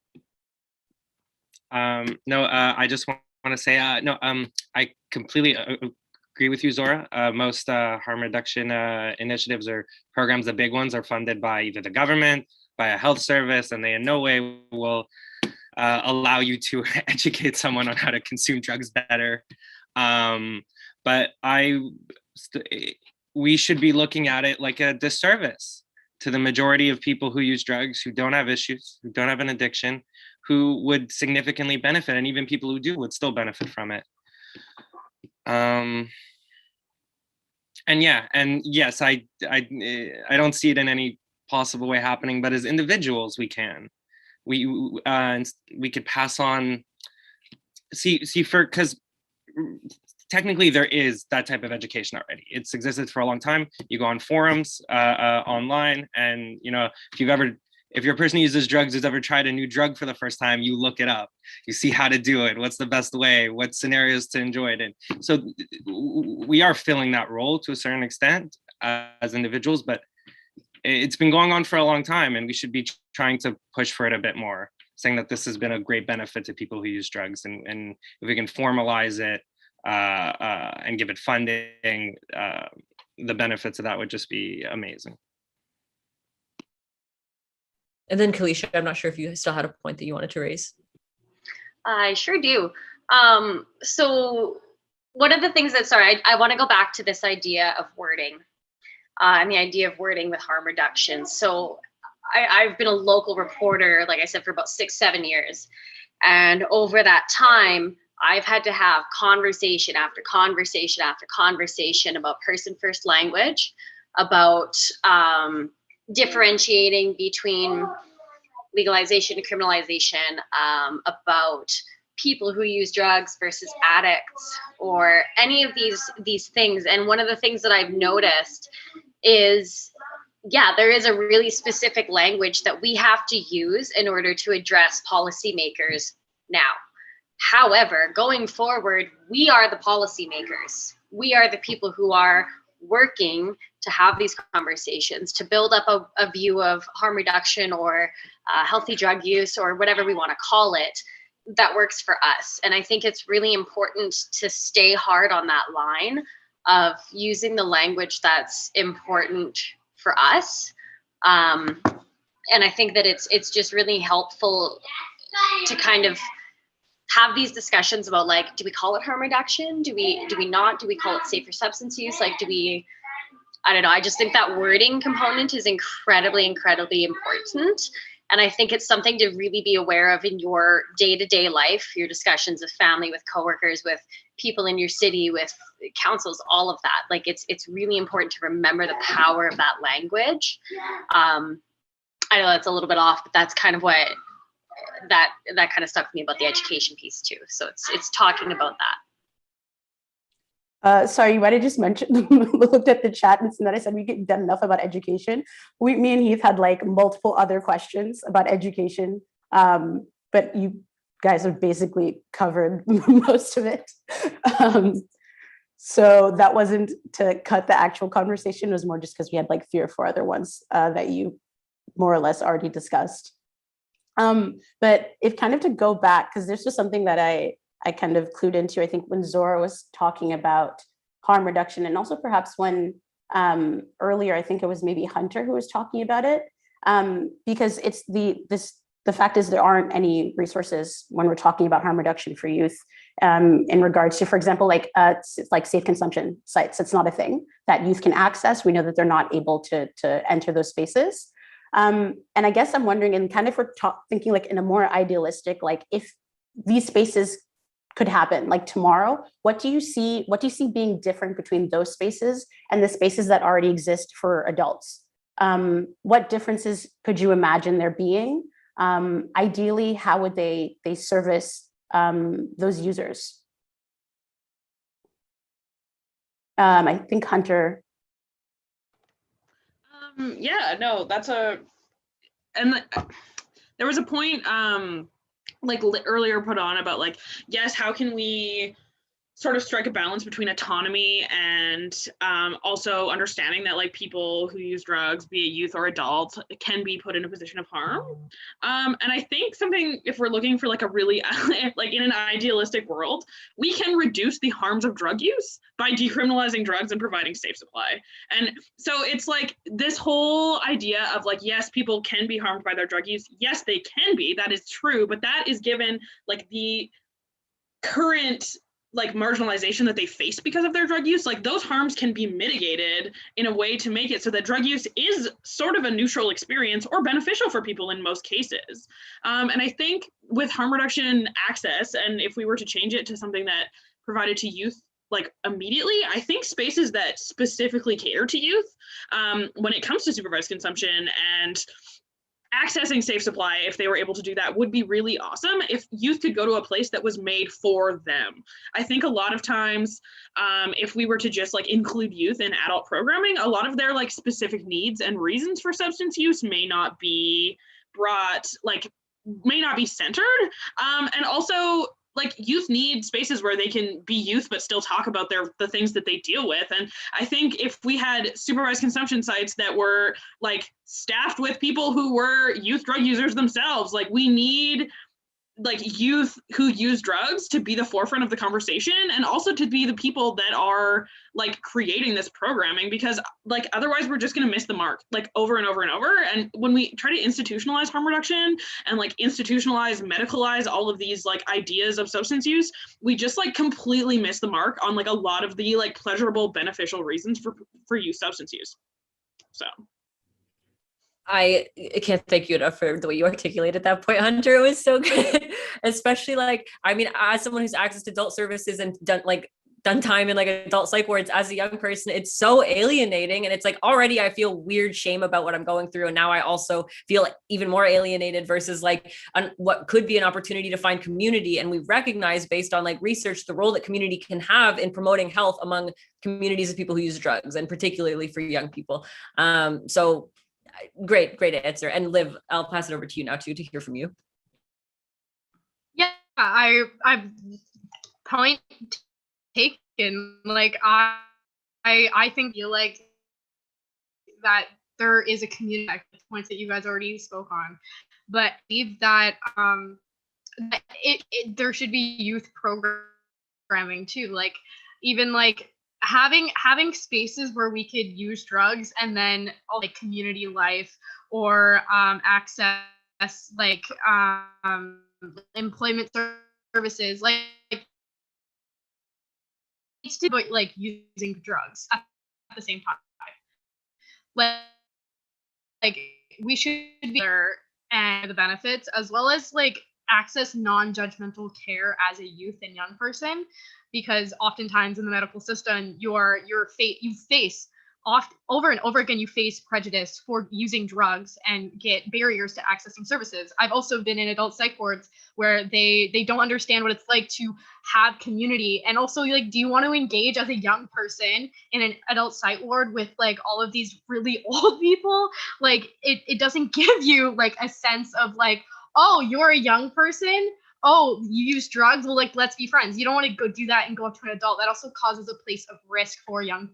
I just want to say I completely agree with you, Zora. Most harm reduction initiatives or programs, the big ones, are funded by either the government, by a health service, and they in no way will allow you to educate someone on how to consume drugs better. But we should be looking at it like a disservice to the majority of people who use drugs, who don't have issues, who don't have an addiction, who would significantly benefit, and even people who do would still benefit from it. And yes, I don't see it in any possible way happening, but as individuals, we can. We could pass on, because technically there is that type of education already. It's existed for a long time. You go on forums online, and you know, if you're a person who uses drugs who's ever tried a new drug for the first time, you look it up. You see how to do it. What's the best way? What scenarios to enjoy it in? So we are filling that role to a certain extent as individuals, but it's been going on for a long time, and we should be trying to push for it a bit more, saying that this has been a great benefit to people who use drugs. And if we can formalize it and give it funding, the benefits of that would just be amazing. and then Kalisha, I'm not sure if you still had a point that you wanted to raise. I sure do. So one of the things that, I want to go back to this idea of wording and the idea of wording with harm reduction. So I've been a local reporter, like I said, for about 6-7 years. And over that time, I've had to have conversation after conversation after conversation about person first language, about differentiating between legalization and criminalization, about people who use drugs versus addicts, or any of these things. And one of the things that I've noticed is, there is a really specific language that we have to use in order to address policymakers now. However, going forward, we are the policymakers. We are the people who are working to have these conversations, to build up a view of harm reduction or healthy drug use, or whatever we want to call it, that works for us. And I think it's really important to stay hard on that line of using the language that's important for us. And I think that it's just really helpful to kind of have these discussions about like, do we call it harm reduction? Do we not? Do we call it safer substance use? Like, I don't know. I just think that wording component is incredibly, incredibly important. And I think it's something to really be aware of in your day-to-day life, your discussions with family, with coworkers, with people in your city, with councils, all of that. Like it's really important to remember the power of that language. I know that's a little bit off, but that's kind of what that kind of stuck with me about the education piece too. So it's talking about that. Sorry, you might have just mentioned, looked at the chat and then I said we get done enough about education. Me and Heath had like multiple other questions about education, but you guys have basically covered most of it. So that wasn't to cut the actual conversation, it was more just because we had like 3 or 4 other ones that you more or less already discussed. But if kind of to go back, because this was something that I kind of clued into, I think when Zora was talking about harm reduction, and also perhaps when earlier, I think it was maybe Hunter who was talking about it, because it's the fact is there aren't any resources when we're talking about harm reduction for youth in regards to, for example, like safe consumption sites. It's not a thing that youth can access. We know that they're not able to enter those spaces. And I guess I'm wondering, and kind of we're thinking like in a more idealistic, like if these spaces could happen like tomorrow, what do you see being different between those spaces and the spaces that already exist for adults? What differences could you imagine there being? Ideally, how would they service those users? I think Hunter. Yeah, no, there was a point like earlier put on about like, yes, how can we sort of strike a balance between autonomy and also understanding that like people who use drugs, be it youth or adults, can be put in a position of harm. And I think something, if we're looking for like a really, like in an idealistic world, we can reduce the harms of drug use by decriminalizing drugs and providing safe supply. And so it's like this whole idea of like, yes, people can be harmed by their drug use. Yes, they can be, that is true, but that is given like the current like marginalization that they face because of their drug use. Like those harms can be mitigated in a way to make it so that drug use is sort of a neutral experience or beneficial for people in most cases. And I think with harm reduction access, and if we were to change it to something that provided to youth like immediately, I think spaces that specifically cater to youth when it comes to supervised consumption and accessing safe supply, if they were able to do that, would be really awesome. If youth could go to a place that was made for them. I think a lot of times, if we were to just like include youth in adult programming, a lot of their like specific needs and reasons for substance use may not be centered. And also like youth need spaces where they can be youth but still talk about the things that they deal with. And I think if we had supervised consumption sites that were like staffed with people who were youth drug users themselves, like we need like youth who use drugs to be the forefront of the conversation and also to be the people that are like creating this programming, because like otherwise we're just going to miss the mark like over and over and over. And when we try to institutionalize harm reduction and like institutionalize, medicalize all of these like ideas of substance use, we just like completely miss the mark on like a lot of the like pleasurable, beneficial reasons for youth substance use. So I can't thank you enough for the way you articulated that point, Hunter. It was so good. Especially like, I mean, as someone who's accessed adult services and done time in like adult psych wards as a young person, it's so alienating. And it's like, already I feel weird shame about what I'm going through. And now I also feel even more alienated versus like what could be an opportunity to find community. And we recognize based on like research, the role that community can have in promoting health among communities of people who use drugs, and particularly for young people. So great answer. And Liv, I'll pass it over to you now too to hear from you. Yeah, I point taken. Like I think you like that there is a community points that you guys already spoke on, but I believe that there should be youth programming too. Like even like having spaces where we could use drugs and then like community life or access like employment services, like it's to like using drugs at the same time. Like we should be there and the benefits, as well as like access non-judgmental care as a youth and young person, because oftentimes in the medical system you face over and over again, you face prejudice for using drugs and get barriers to accessing services. I've also been in adult psych wards where they don't understand what it's like to have community. And also, like, do you want to engage as a young person in an adult psych ward with like all of these really old people? Like it doesn't give you like a sense of like, oh, you're a young person, oh, you use drugs, well, like, let's be friends. You don't want to go do that and go up to an adult. That also causes a place of risk for young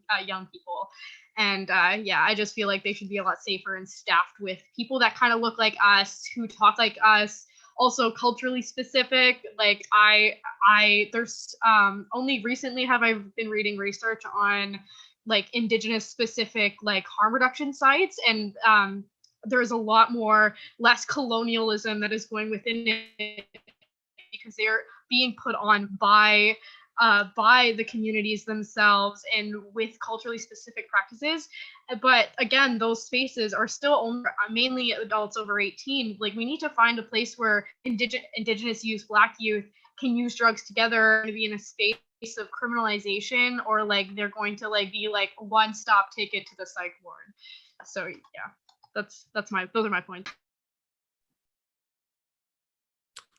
people. And yeah, I just feel like they should be a lot safer and staffed with people that kind of look like us, who talk like us, also culturally specific. Like there's only recently have I been reading research on like indigenous specific like harm reduction sites, and there's a lot less colonialism that is going within it, because they're being put on by the communities themselves and with culturally specific practices. But again, those spaces are still only mainly adults over 18. Like, we need to find a place where indigenous youth, Black youth can use drugs together, to be in a space of criminalization, or like they're going to like be like one-stop ticket to the psych ward. So yeah, those are my points.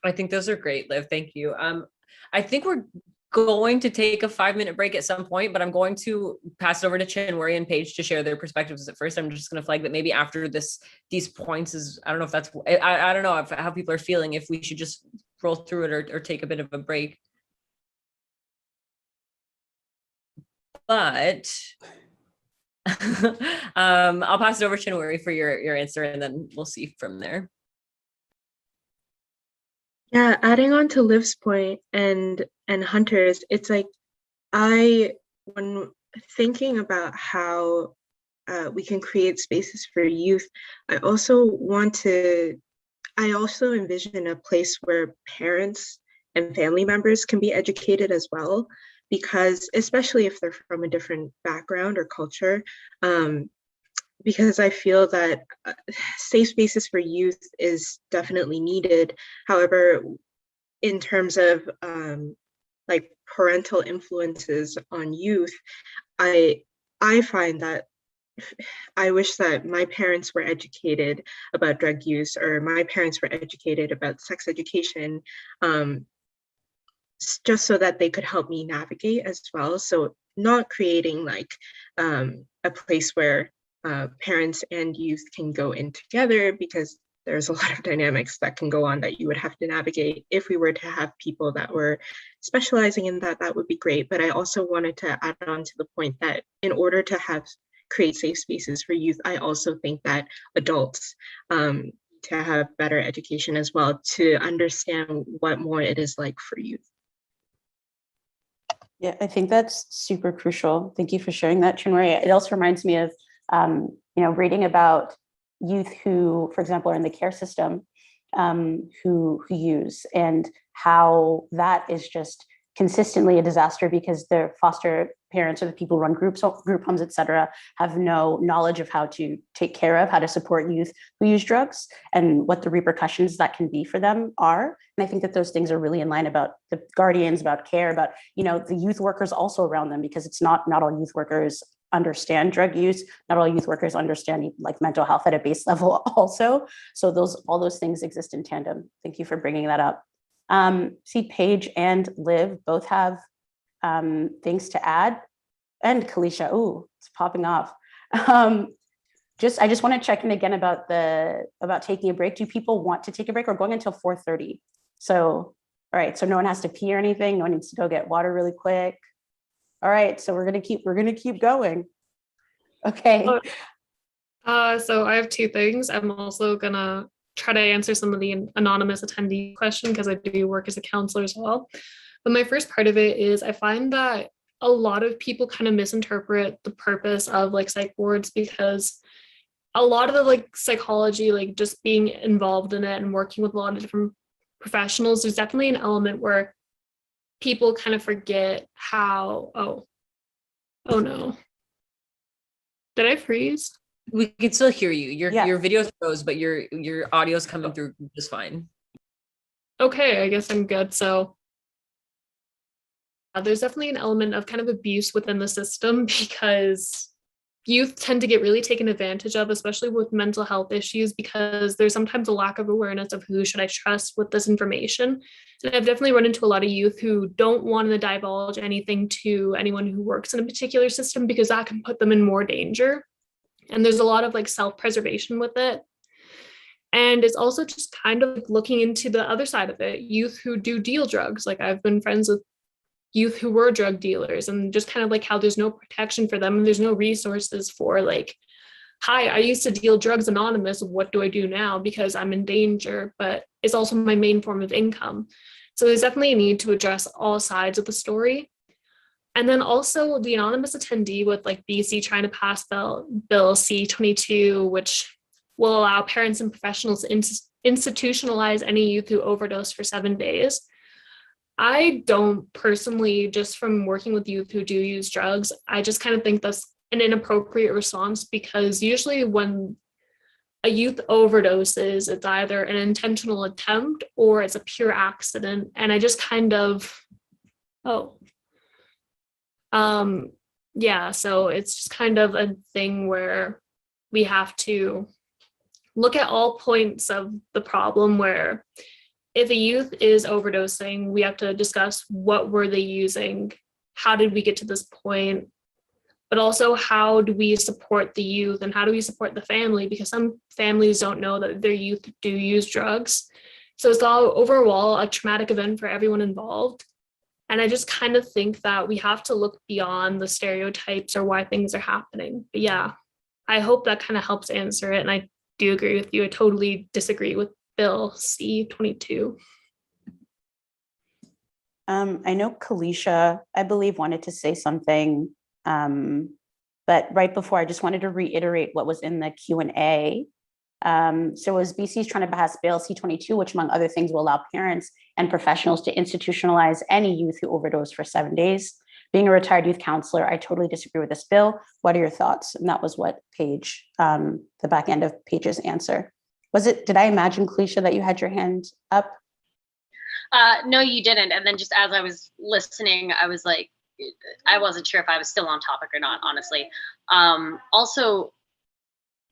I think those are great, Liv. Thank you. I think we're going to take a 5-minute break at some point, but I'm going to pass it over to Chinwari and Paige to share their perspectives at first. I'm just going to flag that maybe after these points is, I don't know if that's, I don't know how people are feeling, if we should just roll through it or take a bit of a break. But I'll pass it over to Chinwari for your answer, and then we'll see from there. Yeah, adding on to Liv's point and Hunter's, it's like when thinking about how we can create spaces for youth, I also envision a place where parents and family members can be educated as well, because especially if they're from a different background or culture, because I feel that safe spaces for youth is definitely needed. However, in terms of like parental influences on youth, I find that I wish that my parents were educated about drug use, or my parents were educated about sex education, just so that they could help me navigate as well. So not creating like a place where parents and youth can go in together, because there's a lot of dynamics that can go on that you would have to navigate. If we were to have people that were specializing in that, that would be great. But I also wanted to add on to the point that in order to create safe spaces for youth, I also think that adults to have better education as well, to understand what more it is like for youth. Yeah, I think that's super crucial. Thank you for sharing that, Chinwari. It also reminds me of, reading about youth who, for example, are in the care system, who use, and how that is just consistently a disaster, because their foster parents or the people who run group homes, et cetera, have no knowledge of how to take care of, how to support youth who use drugs, and what the repercussions that can be for them are. And I think that those things are really in line about the guardians, about care, about, the youth workers also around them, because it's not all youth workers understand drug use. Not all youth workers understand like mental health at a base level also. So all those things exist in tandem. Thank you for bringing that up. See, Paige and Liv both have things to add, and Kalisha, ooh, it's popping off. I just want to check in again about taking a break. Do people want to take a break? We're going until 4:30. So, all right. So no one has to pee or anything. No one needs to go get water really quick. All right. So we're gonna keep going. Okay. So I have two things. I'm also gonna try to answer some of the anonymous attendee question, because I do work as a counselor as well. But my first part of it is, I find that a lot of people kind of misinterpret the purpose of like psych wards, because a lot of the like psychology, like just being involved in it and working with a lot of different professionals, there's definitely an element where people kind of forget how, oh no. Did I freeze? We can still hear you. Yeah. Your video froze, but your audio's coming through just fine. Okay, I guess I'm good. So there's definitely an element of kind of abuse within the system because youth tend to get really taken advantage of, especially with mental health issues, because there's sometimes a lack of awareness of who should I trust with this information. And I've definitely run into a lot of youth who don't want to divulge anything to anyone who works in a particular system because that can put them in more danger. And there's a lot of like self-preservation with it. And it's also just kind of looking into the other side of it, youth who do deal drugs. Like I've been friends with youth who were drug dealers, and just kind of like how there's no protection for them and there's no resources for like, hi, I used to deal drugs anonymous. What do I do now? Because I'm in danger, but it's also my main form of income. So there's definitely a need to address all sides of the story. And then also the anonymous attendee with like BC trying to pass bill C-22, which will allow parents and professionals to institutionalize any youth who overdose for 7 days. I don't personally, just from working with youth who do use drugs, I just kind of think that's an inappropriate response, because usually when a youth overdoses, it's either an intentional attempt or it's a pure accident. And I just kind of, yeah, so it's just kind of a thing where we have to look at all points of the problem, where if a youth is overdosing, we have to discuss what were they using, how did we get to this point, but also how do we support the youth and how do we support the family, because some families don't know that their youth do use drugs. So it's all overall a traumatic event for everyone involved. And I just kind of think that we have to look beyond the stereotypes or why things are happening. But yeah, I hope that kind of helps answer it. And I do agree with you. I totally disagree with Bill C-22. I know Kalisha, I believe, wanted to say something, but right before, I just wanted to reiterate what was in the Q&A. So it was BC's trying to pass Bill C-22, which among other things will allow parents and professionals to institutionalize any youth who overdose for 7 days. Being a retired youth counselor, I totally disagree with this bill. What are your thoughts? And that was what Paige, the back end of Paige's answer. Was it, did I imagine, Kalisha, that you had your hand up? No, you didn't. And then just as I was listening, I was like, I wasn't sure if I was still on topic or not, honestly. Also,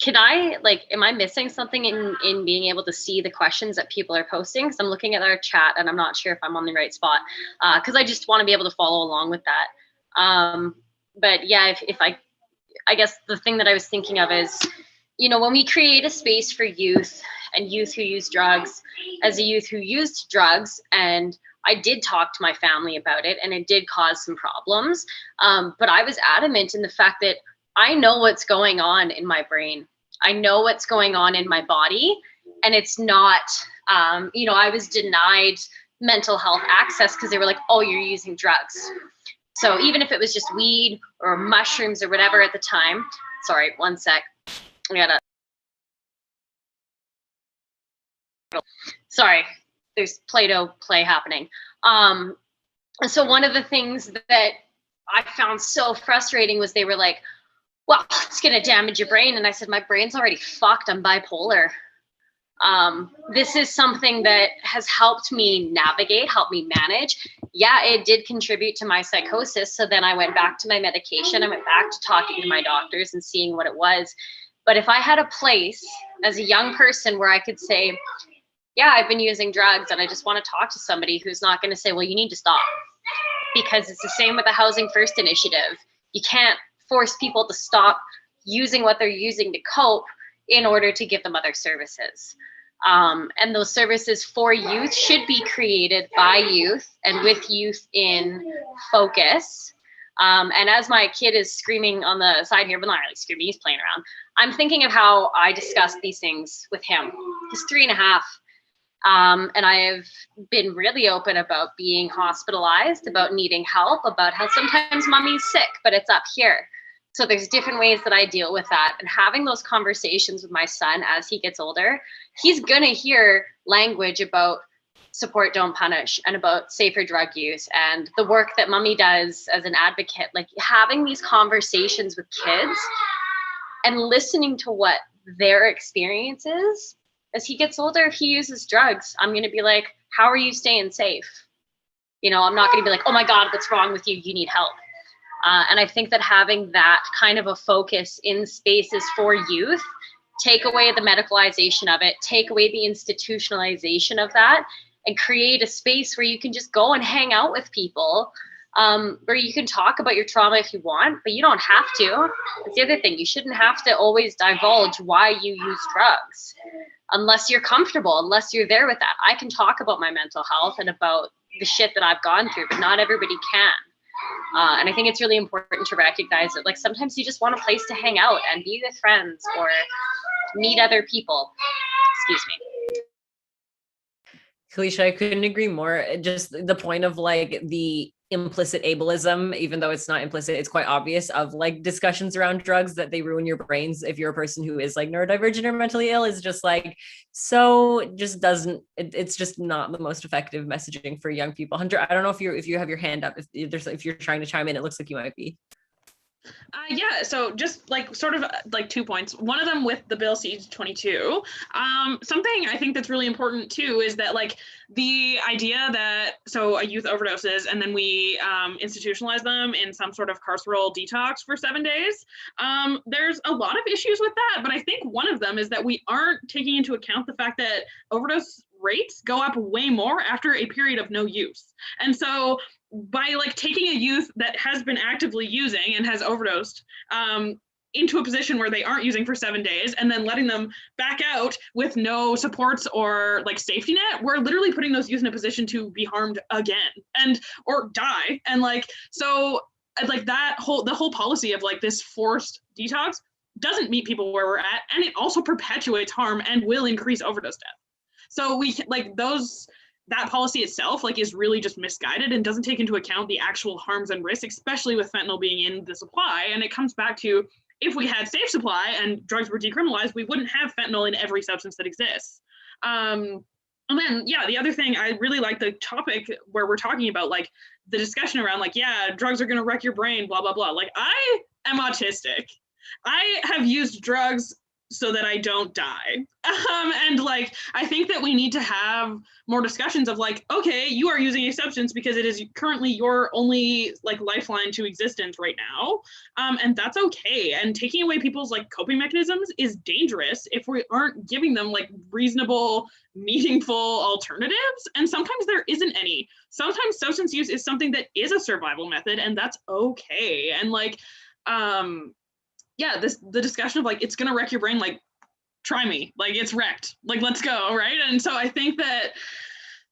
can I, like, am I missing something in being able to see the questions that people are posting? Because I'm looking at our chat and I'm not sure if I'm on the right spot, because I just want to be able to follow along with that. But yeah, if I guess the thing that I was thinking of is, you know, when we create a space for youth and youth who use drugs, as a youth who used drugs, and I did talk to my family about it and it did cause some problems, but I was adamant in the fact that I know what's going on in my brain. I know what's going on in my body, and it's not, you know, I was denied mental health access because they were like, oh, you're using drugs. So even if it was just weed or mushrooms or whatever at the time, sorry, one sec. Sorry, there's Play-Doh play happening. And so one of the things that I found so frustrating was they were like, well, it's going to damage your brain. And I said, my brain's already fucked. I'm bipolar. This is something that has helped me navigate, helped me manage. Yeah, it did contribute to my psychosis. So then I went back to my medication. I went back to talking to my doctors and seeing what it was. But if I had a place as a young person where I could say, yeah, I've been using drugs and I just want to talk to somebody who's not going to say, well, you need to stop. Because it's the same with the Housing First initiative. You can't force people to stop using what they're using to cope in order to give them other services. And those services for youth should be created by youth and with youth in focus. And as my kid is screaming on the side here, but not really screaming, he's playing around, I'm thinking of how I discuss these things with him. He's 3.5. And I have been really open about being hospitalized, about needing help, about how sometimes mommy's sick, but it's up here. So there's different ways that I deal with that. And having those conversations with my son as he gets older, he's going to hear language about Support Don't Punish and about safer drug use and the work that Mummy does as an advocate, like having these conversations with kids and listening to what their experience is. As he gets older, if he uses drugs, I'm going to be like, how are you staying safe? You know, I'm not going to be like, oh my God, what's wrong with you? You need help. And I think that having that kind of a focus in spaces for youth, take away the medicalization of it, take away the institutionalization of that, and create a space where you can just go and hang out with people, where you can talk about your trauma if you want, but you don't have to. That's the other thing. You shouldn't have to always divulge why you use drugs unless you're comfortable, unless you're there with that. I can talk about my mental health and about the shit that I've gone through, but not everybody can. And I think it's really important to recognize that, like, sometimes you just want a place to hang out and be with friends or meet other people. Excuse me. Kalisha, I couldn't agree more. Just the point of like the implicit ableism, even though it's not implicit, it's quite obvious, of like discussions around drugs that they ruin your brains if you're a person who is like neurodivergent or mentally ill, is just like, so just doesn't, it's just not the most effective messaging for young people. Hunter, I don't know if you have your hand up, if you're trying to chime in, it looks like you might be. Yeah, so just like sort of like 2 points. One of them with the bill C-22. Something I think that's really important too is that like the idea that so a youth overdoses and then we institutionalize them in some sort of carceral detox for 7 days. There's a lot of issues with that, but I think one of them is that we aren't taking into account the fact that overdose rates go up way more after a period of no use. And so by like taking a youth that has been actively using and has overdosed into a position where they aren't using for 7 days and then letting them back out with no supports or like safety net, we're literally putting those youth in a position to be harmed again and or die. And like, so like the whole policy of like this forced detox doesn't meet people where we're at, and it also perpetuates harm and will increase overdose death. So we like that policy itself like is really just misguided and doesn't take into account the actual harms and risks, especially with fentanyl being in the supply. And it comes back to, if we had safe supply and drugs were decriminalized, we wouldn't have fentanyl in every substance that exists. And then, yeah, the other thing, I really like the topic where we're talking about like the discussion around like, yeah, drugs are going to wreck your brain, blah, blah, blah. Like, I am autistic. I have used drugs so that I don't die. And like, I think that we need to have more discussions of like, okay, you are using a substance because it is currently your only like lifeline to existence right now. And that's okay. And taking away people's like coping mechanisms is dangerous if we aren't giving them like reasonable, meaningful alternatives. And sometimes there isn't any. Sometimes substance use is something that is a survival method, and that's okay. And like, yeah, the discussion of like, it's gonna wreck your brain, like, try me, like it's wrecked, like let's go, right? And so I think that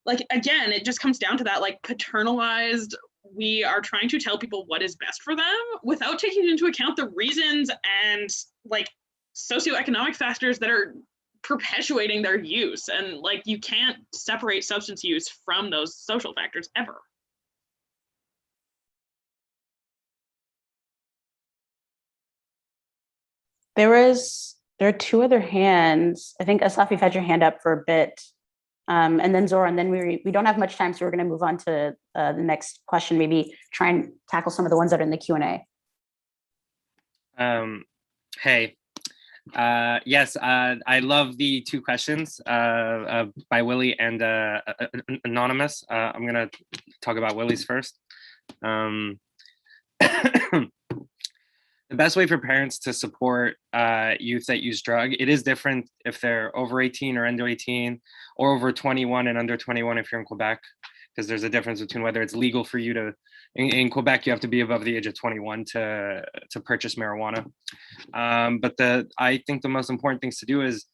like, again, it just comes down to that like paternalized, we are trying to tell people what is best for them without taking into account the reasons and like socioeconomic factors that are perpetuating their use. And like, you can't separate substance use from those social factors ever. There are two other hands. I think Asaf, you've had your hand up for a bit. And then Zora, and then we don't have much time, so we're going to move on to the next question, maybe try and tackle some of the ones that are in the Q&A. Hey, yes, I love the two questions by Willie and Anonymous. I'm going to talk about Willie's first. The best way for parents to support youth that use drug, it is different if they're over 18 or under 18, or over 21 and under 21 if you're in Quebec, because there's a difference between whether it's legal for you to, in Quebec, you have to be above the age of 21 to purchase marijuana. But I think the most important things to do is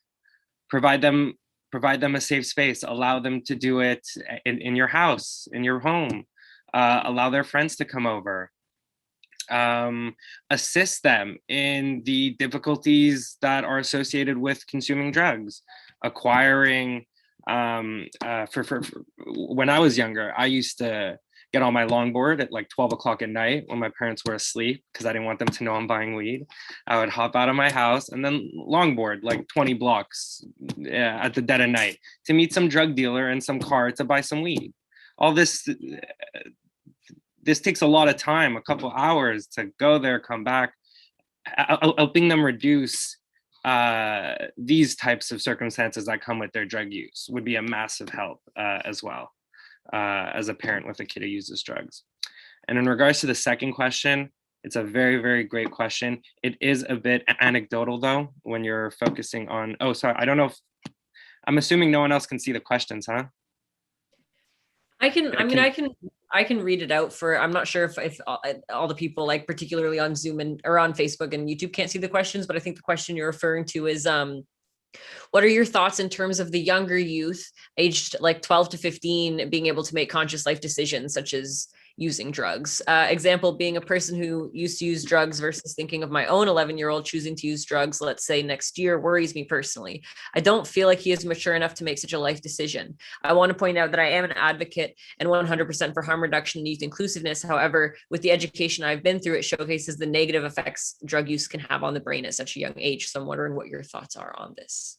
provide them a safe space, allow them to do it in your house, in your home, allow their friends to come over. Assist them in the difficulties that are associated with consuming drugs, acquiring. For when I was younger, I used to get on my longboard at like 12 o'clock at night when my parents were asleep, because I didn't want them to know I'm buying weed. I would hop out of my house and then longboard like 20 blocks at the dead of night to meet some drug dealer in some car to buy some weed. All this takes a lot of time, a couple hours to go there, come back. Helping them reduce these types of circumstances that come with their drug use would be a massive help as well, as a parent with a kid who uses drugs. And in regards to the second question, it's a very, very great question. It is a bit anecdotal though, when you're focusing on, oh, sorry, I don't know if, I'm assuming no one else can see the questions, huh? I can read it out for, I'm not sure if all the people, like particularly on Zoom or on Facebook and YouTube, can't see the questions, but I think the question you're referring to is, what are your thoughts in terms of the younger youth aged like 12 to 15 being able to make conscious life decisions such as using drugs? Example being a person who used to use drugs versus thinking of my own 11-year-old choosing to use drugs, let's say next year, worries me personally. I don't feel like he is mature enough to make such a life decision. I want to point out that I am an advocate and 100% for harm reduction and youth inclusiveness. However, with the education I've been through, it showcases the negative effects drug use can have on the brain at such a young age. So I'm wondering what your thoughts are on this.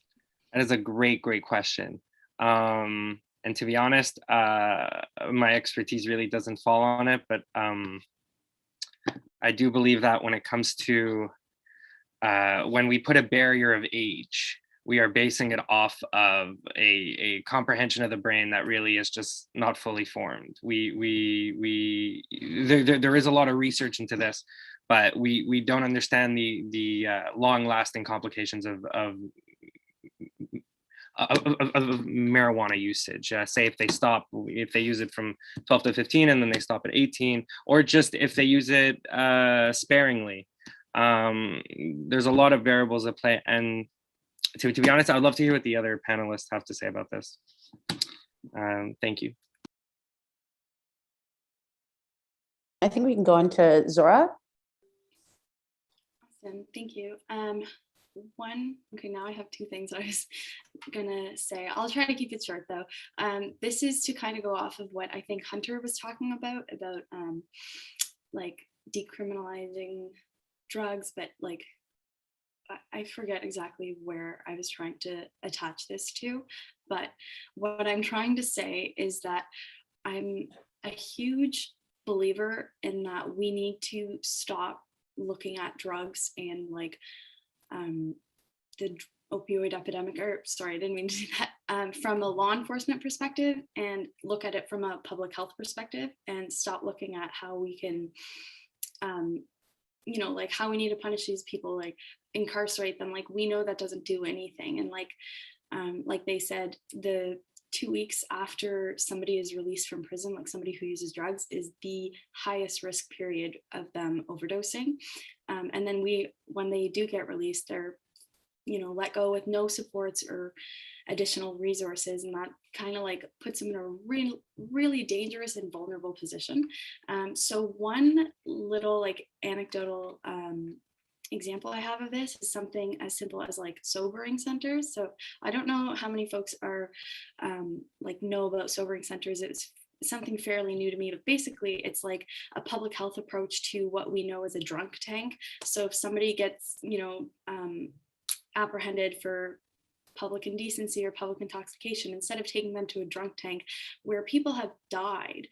That is a great, great question. And to be honest, my expertise really doesn't fall on it, but I do believe that when it comes to when we put a barrier of age, we are basing it off of a comprehension of the brain that really is just not fully formed. There is a lot of research into this, but we don't understand the long-lasting complications of marijuana usage. Say if they use it from 12 to 15 and then they stop at 18, or just if they use it sparingly. There's a lot of variables at play, and to be honest, I'd love to hear what the other panelists have to say about this. Thank you. I think we can go on to Zora. Awesome, thank you. Okay, now I have two things I was gonna say. I'll try to keep it short though. This is to kind of go off of what I think Hunter was talking about like decriminalizing drugs, but like I forget exactly where I was trying to attach this to. But what I'm trying to say is that I'm a huge believer in that we need to stop looking at drugs and like the opioid epidemic, or sorry, I didn't mean to do that, from a law enforcement perspective, and look at it from a public health perspective, and stop looking at how we can, you know, like how we need to punish these people, like incarcerate them. Like we know that doesn't do anything. And like they said, the 2 weeks after somebody is released from prison, like somebody who uses drugs, is the highest risk period of them overdosing. And then when they do get released, they're, you know, let go with no supports or additional resources, and that kind of like puts them in a really dangerous and vulnerable position. So one little like anecdotal example I have of this is something as simple as like sobering centers. So I don't know how many folks are like know about sobering centers. It's something fairly new to me, but basically it's like a public health approach to what we know as a drunk tank. So if somebody gets, you know, apprehended for public indecency or public intoxication, instead of taking them to a drunk tank where people have died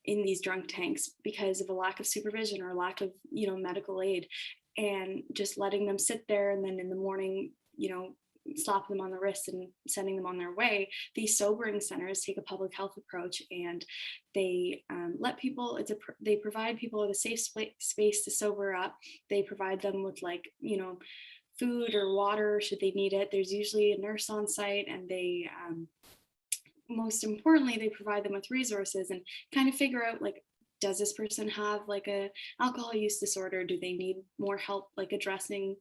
in these drunk tanks because of a lack of supervision or lack of, you know, medical aid, and just letting them sit there, and then in the morning, you know, slapping them on the wrist and sending them on their way. These sobering centers take a public health approach, and they let people, they provide people with a safe space to sober up. They provide them with, like, you know, food or water should they need it. There's usually a nurse on site, and they most importantly, they provide them with resources and kind of figure out, like, does this person have like a alcohol use disorder? Do they need more help like addressing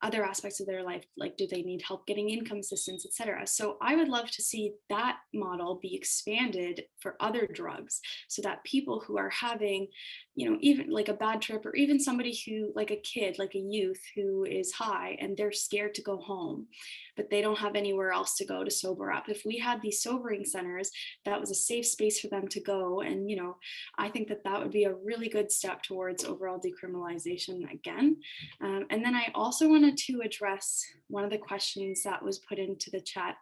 other aspects of their life, like do they need help getting income assistance, etc. So I would love to see that model be expanded for other drugs, so that people who are having, even like a bad trip, or even somebody who, like a kid, like a youth who is high and they're scared to go home, but they don't have anywhere else to go to sober up. If we had these sobering centers, that was a safe space for them to go. And, I think that that would be a really good step towards overall decriminalization again. And then I also wanted to address one of the questions that was put into the chat.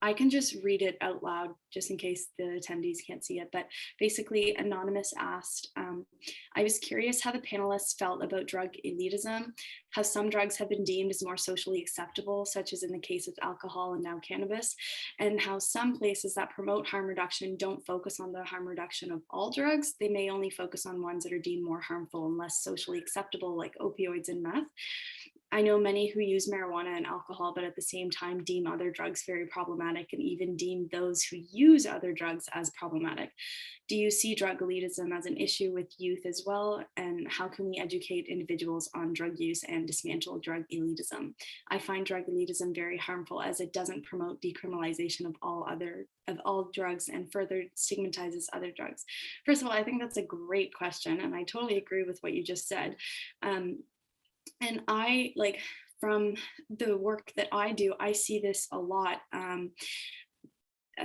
I can just read it out loud just in case the attendees can't see it. But basically, Anonymous asked, I was curious how the panelists felt about drug elitism, how some drugs have been deemed as more socially acceptable, such as in the case of alcohol and now cannabis, and how some places that promote harm reduction don't focus on the harm reduction of all drugs. They may only focus on ones that are deemed more harmful and less socially acceptable, like opioids and meth. I know many who use marijuana and alcohol, but at the same time deem other drugs very problematic, and even deem those who use other drugs as problematic. Do you see drug elitism as an issue with youth as well? And how can we educate individuals on drug use and dismantle drug elitism? I find drug elitism very harmful, as it doesn't promote decriminalization of all drugs and further stigmatizes other drugs. First of all, I think that's a great question, and I totally agree with what you just said. And I, like, from the work that I do, I see this a lot.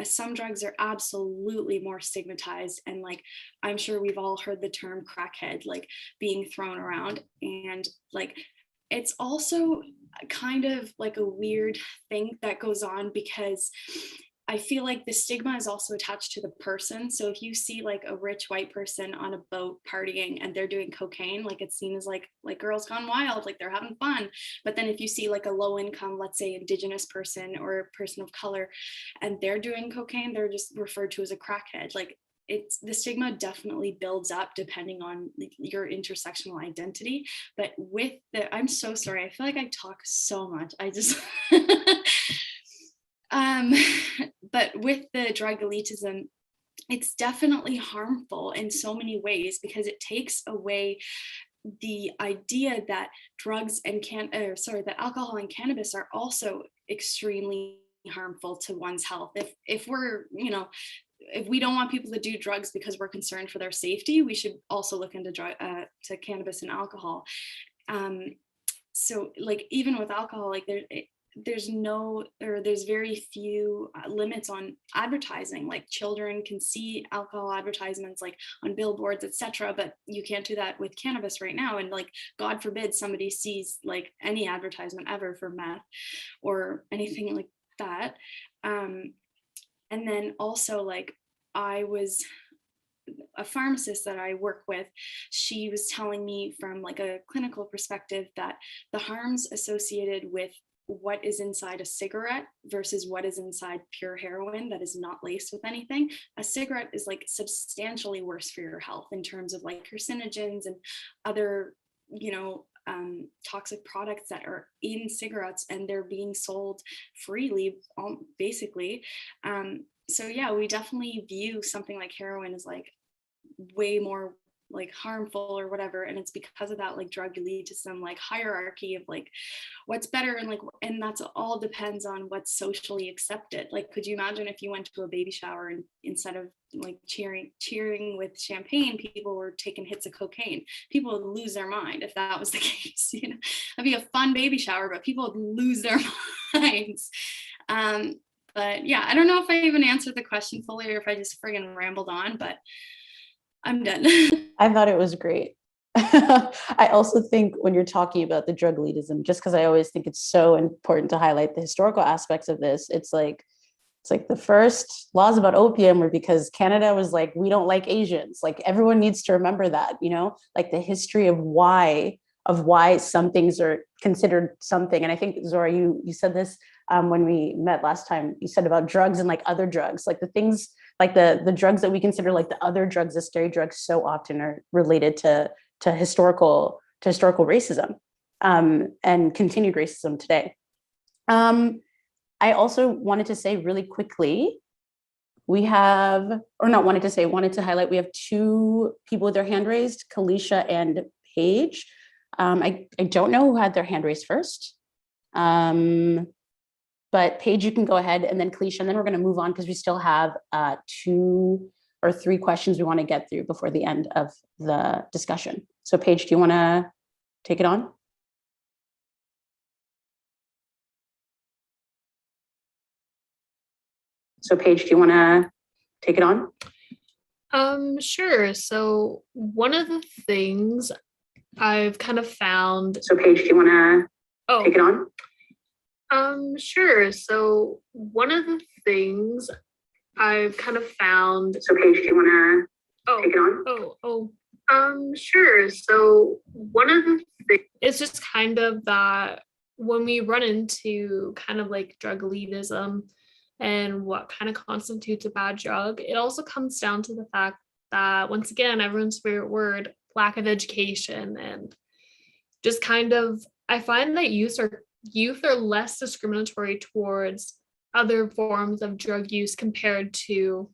Some drugs are absolutely more stigmatized, and like, I'm sure we've all heard the term crackhead, like, being thrown around. And like, it's also kind of like a weird thing that goes on, because I feel like the stigma is also attached to the person. So if you see like a rich white person on a boat partying and they're doing cocaine, like, it's seen as like girls gone wild, like they're having fun. But then if you see like a low income, let's say Indigenous person or a person of color, and they're doing cocaine, they're just referred to as a crackhead. Like, it's, the stigma definitely builds up depending on your intersectional identity. But with the, I'm so sorry, I feel like I talk so much. I just but with the drug elitism, it's definitely harmful in so many ways, because it takes away the idea that drugs and that alcohol and cannabis are also extremely harmful to one's health. If we're, if we don't want people to do drugs because we're concerned for their safety, we should also look into to cannabis and alcohol. So like, even with alcohol, like there's very few limits on advertising. Like, children can see alcohol advertisements like on billboards, etc., but you can't do that with cannabis right now. And like, God forbid somebody sees like any advertisement ever for meth or anything like that. And then also, like, I was a pharmacist that I work with, she was telling me from like a clinical perspective that the harms associated with what is inside a cigarette versus what is inside pure heroin that is not laced with anything. A cigarette is like substantially worse for your health in terms of like carcinogens and other, toxic products that are in cigarettes, and they're being sold freely, basically. So yeah, we definitely view something like heroin as like way more like harmful or whatever, and it's because of that like drug elitism, like hierarchy of like what's better, and like, and that's all depends on what's socially accepted. Like, could you imagine if you went to a baby shower and instead of like cheering with champagne, people were taking hits of cocaine? People would lose their mind if that was the case. That'd be a fun baby shower, but people would lose their minds. But yeah, I don't know if I even answered the question fully or if I just friggin' rambled on, but I'm done. I thought it was great. I also think when you're talking about the drug elitism, just because I always think it's so important to highlight the historical aspects of this, it's like the first laws about opium were because Canada was like, we don't like Asians. Like, everyone needs to remember that, like the history of why some things are considered something. And I think, Zora, you said this when we met last time, you said about drugs and like other drugs, like the things, like the drugs that we consider like the other drugs, the scary drugs, so often are related to historical racism and continued racism today. I also wanted to say really quickly, wanted to highlight, we have two people with their hand raised, Kalisha and Paige. I don't know who had their hand raised first. But Paige, you can go ahead, and then Kalisha, and then we're going to move on because we still have 2 or 3 questions we want to get through before the end of the discussion. So Paige, do you want to take it on? Sure. So one of the things I've kind of found. Take it on? Sure. So one of the things I've kind of found. Paige, do you want to take it on? Sure. So one of the things is just kind of that when we run into kind of like drug elitism and what kind of constitutes a bad drug, it also comes down to the fact that, once again, everyone's favorite word, lack of education, and just kind of, I find that youth are less discriminatory towards other forms of drug use compared to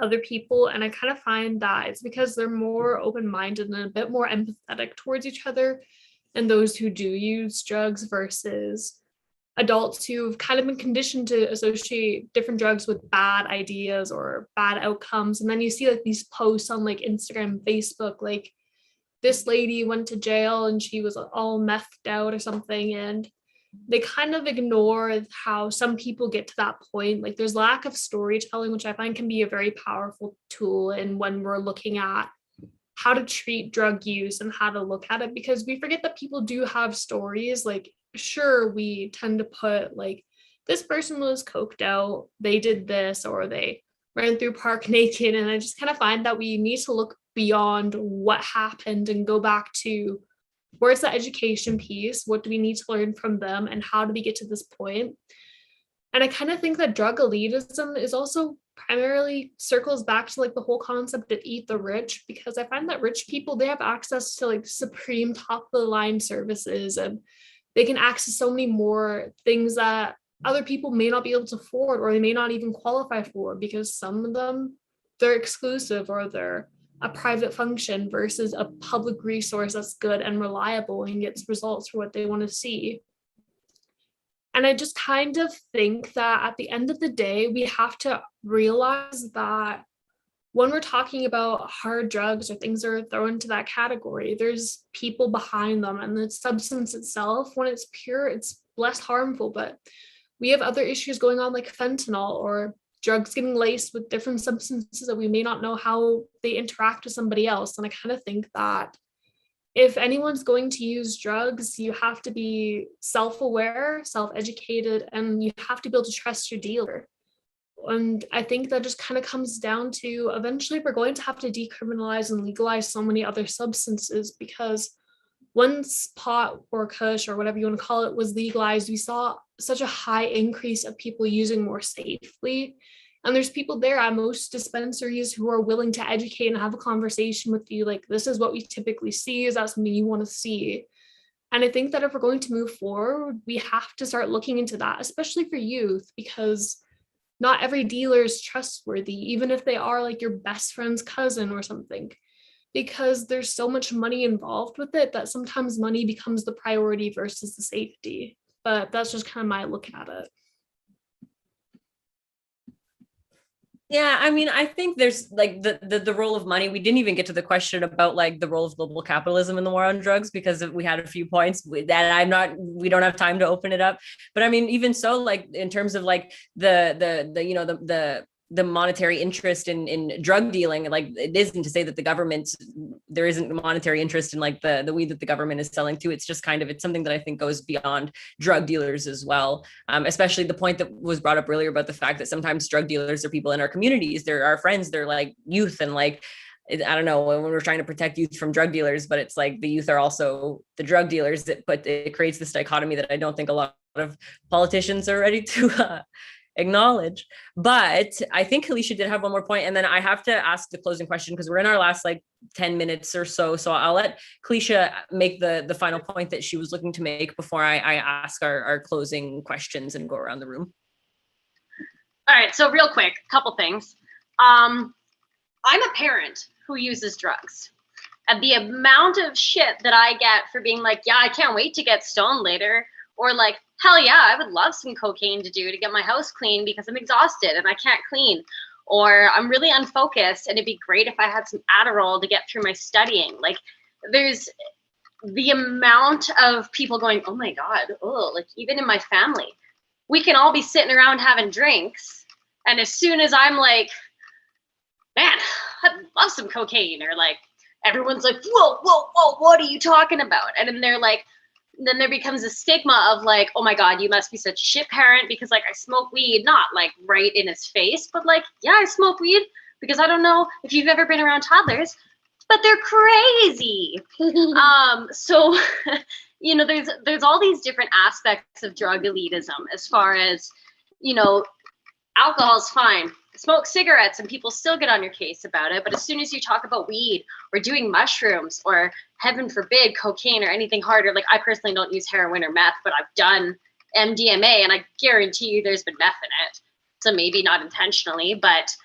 other people. And I kind of find that it's because they're more open-minded and a bit more empathetic towards each other and those who do use drugs versus adults who've kind of been conditioned to associate different drugs with bad ideas or bad outcomes. And then you see like these posts on like Instagram, Facebook, like this lady went to jail and she was all methed out or something. And they kind of ignore how some people get to that point. Like there's lack of storytelling, which I find can be a very powerful tool. And when we're looking at how to treat drug use and how to look at it, because we forget that people do have stories. Like, sure, we tend to put like, this person was coked out, they did this, or they ran through park naked. And I just kind of find that we need to look beyond what happened and go back to, where's the education piece? What do we need to learn from them? And how do we get to this point? And I kind of think that drug elitism is also primarily circles back to like the whole concept of eat the rich, because I find that rich people, they have access to like supreme top of the line services, and they can access so many more things that other people may not be able to afford, or they may not even qualify for, because some of them, they're exclusive or they're a private function versus a public resource that's good and reliable and gets results for what they want to see. And I just kind of think that at the end of the day, we have to realize that when we're talking about hard drugs or things that are thrown into that category, there's people behind them, and the substance itself, when it's pure, it's less harmful. But we have other issues going on like fentanyl or drugs getting laced with different substances that we may not know how they interact with somebody else. And I kind of think that if anyone's going to use drugs, you have to be self-aware, self-educated, and you have to be able to trust your dealer. And I think that just kind of comes down to, eventually we're going to have to decriminalize and legalize so many other substances, because once pot or kush or whatever you want to call it was legalized, we saw such a high increase of people using more safely. And there's people there at most dispensaries who are willing to educate and have a conversation with you. Like, this is what we typically see. Is that something you want to see? And I think that if we're going to move forward, we have to start looking into that, especially for youth, because not every dealer is trustworthy, even if they are like your best friend's cousin or something, because there's so much money involved with it that sometimes money becomes the priority versus the safety. But that's just kind of my look at it. Yeah, I mean, I think there's like the role of money. We didn't even get to the question about like the role of global capitalism in the war on drugs, because we had a few points that we don't have time to open it up. But I mean, even so, like in terms of like the monetary interest in drug dealing, like it isn't to say that there isn't a monetary interest in like the weed that the government is selling to. It's just kind of, it's something that I think goes beyond drug dealers as well. Especially the point that was brought up earlier about the fact that sometimes drug dealers are people in our communities. They're our friends. They're like youth, and like, I don't know, when we're trying to protect youth from drug dealers, but it's like the youth are also the drug dealers. But it creates this dichotomy that I don't think a lot of politicians are ready to acknowledge. But I think Kalisha did have one more point, and then I have to ask the closing question because we're in our last like 10 minutes or so. So I'll let Kalisha make the final point that she was looking to make before I ask our closing questions and go around the room. All right, so real quick, a couple things. I'm a parent who uses drugs. And the amount of shit that I get for being like, yeah, I can't wait to get stoned later. Or like, hell yeah, I would love some cocaine to do to get my house clean because I'm exhausted and I can't clean. Or I'm really unfocused and it'd be great if I had some Adderall to get through my studying. Like, there's the amount of people going, oh my God, oh, like even in my family, we can all be sitting around having drinks. And as soon as I'm like, man, I'd love some cocaine, or like, everyone's like, whoa, whoa, whoa, what are you talking about? And then they're like, then there becomes a stigma of like, oh my God, you must be such a shit parent because like I smoke weed, not like right in his face, but like, yeah, I smoke weed because I don't know if you've ever been around toddlers, but they're crazy. So, you know, there's all these different aspects of drug elitism as far as, you know, alcohol's fine. Smoke cigarettes and people still get on your case about it. But as soon as you talk about weed or doing mushrooms or heaven forbid cocaine or anything harder, like I personally don't use heroin or meth, but I've done MDMA and I guarantee you there's been meth in it. So maybe not intentionally, but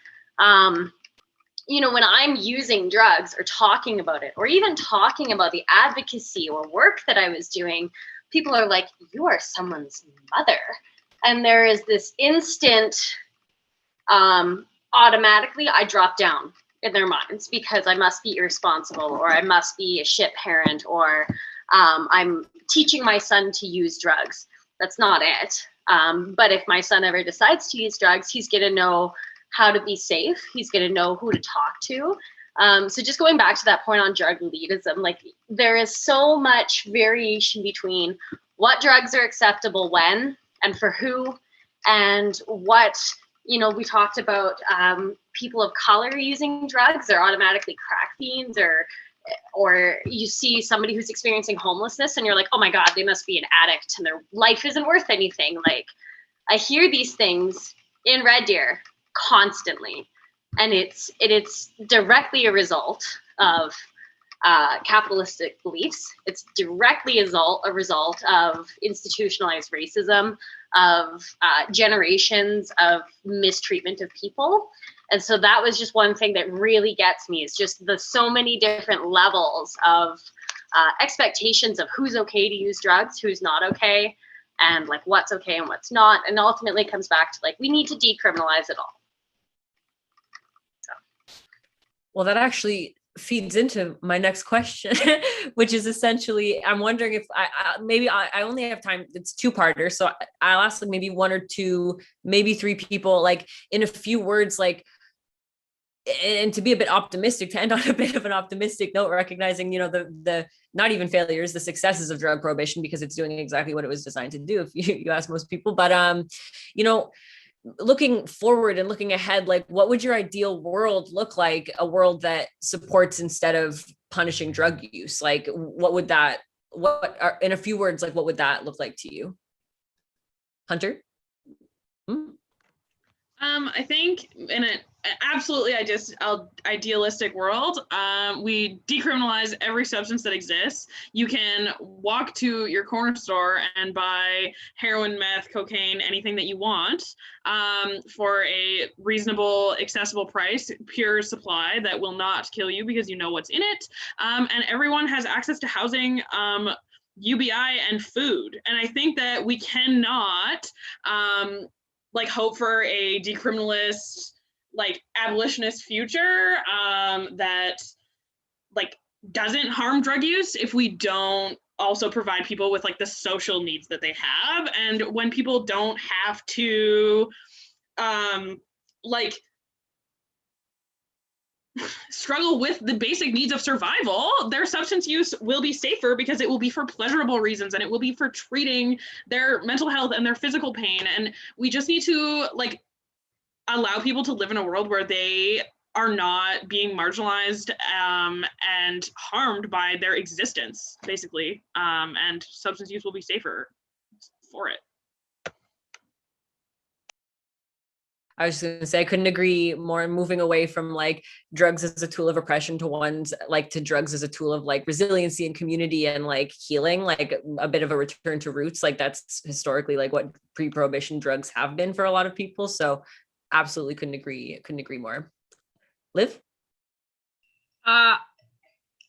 you know, when I'm using drugs or talking about it, or even talking about the advocacy or work that I was doing, people are like, you are someone's mother. And there is this instant, automatically I drop down in their minds because I must be irresponsible, or I must be a shit parent, or I'm teaching my son to use drugs. That's not it. But if my son ever decides to use drugs, he's going to know how to be safe. He's going to know who to talk to. So just going back to that point on drug elitism, like there is so much variation between what drugs are acceptable when and for who, and what, you know, we talked about people of color using drugs. They're automatically crack fiends, or you see somebody who's experiencing homelessness and you're like, oh my God, they must be an addict and their life isn't worth anything. Like I hear these things in Red Deer constantly, and it's directly a result of capitalistic beliefs. It's directly a result of institutionalized racism, of generations of mistreatment of people. And so that was just one thing that really gets me, is just the so many different levels of expectations of who's okay to use drugs, who's not okay, and like what's okay and what's not. And ultimately it comes back to like, we need to decriminalize it all. Well, that actually feeds into my next question, which is essentially, I'm wondering if I only have time, it's two-parter, so I'll ask like maybe one or two, maybe three people, like in a few words, like, and to be a bit optimistic, to end on a bit of an optimistic note, recognizing, you know, the not even failures, the successes of drug prohibition, because it's doing exactly what it was designed to do, if you ask most people. But you know, looking forward and looking ahead, like what would your ideal world look like? A world that supports instead of punishing drug use? Like in a few words, like what would that look like to you? Hunter? I think in an absolutely idealistic world, we decriminalize every substance that exists. You can walk to your corner store and buy heroin, meth, cocaine, anything that you want, for a reasonable, accessible price, pure supply that will not kill you because you know what's in it. And everyone has access to housing, UBI, and food. And I think that we cannot like hope for a decriminalist, like abolitionist future that like doesn't harm drug use if we don't also provide people with like the social needs that they have. And when people don't have to like struggle with the basic needs of survival, their substance use will be safer because it will be for pleasurable reasons, and it will be for treating their mental health and their physical pain. And we just need to like allow people to live in a world where they are not being marginalized and harmed by their existence, basically. And substance use will be safer for it. I was just going to say, I couldn't agree more. Moving away from like drugs as a tool of oppression to drugs as a tool of like resiliency and community and like healing, like a bit of a return to roots. Like that's historically like what pre-prohibition drugs have been for a lot of people. So absolutely couldn't agree more. Liv?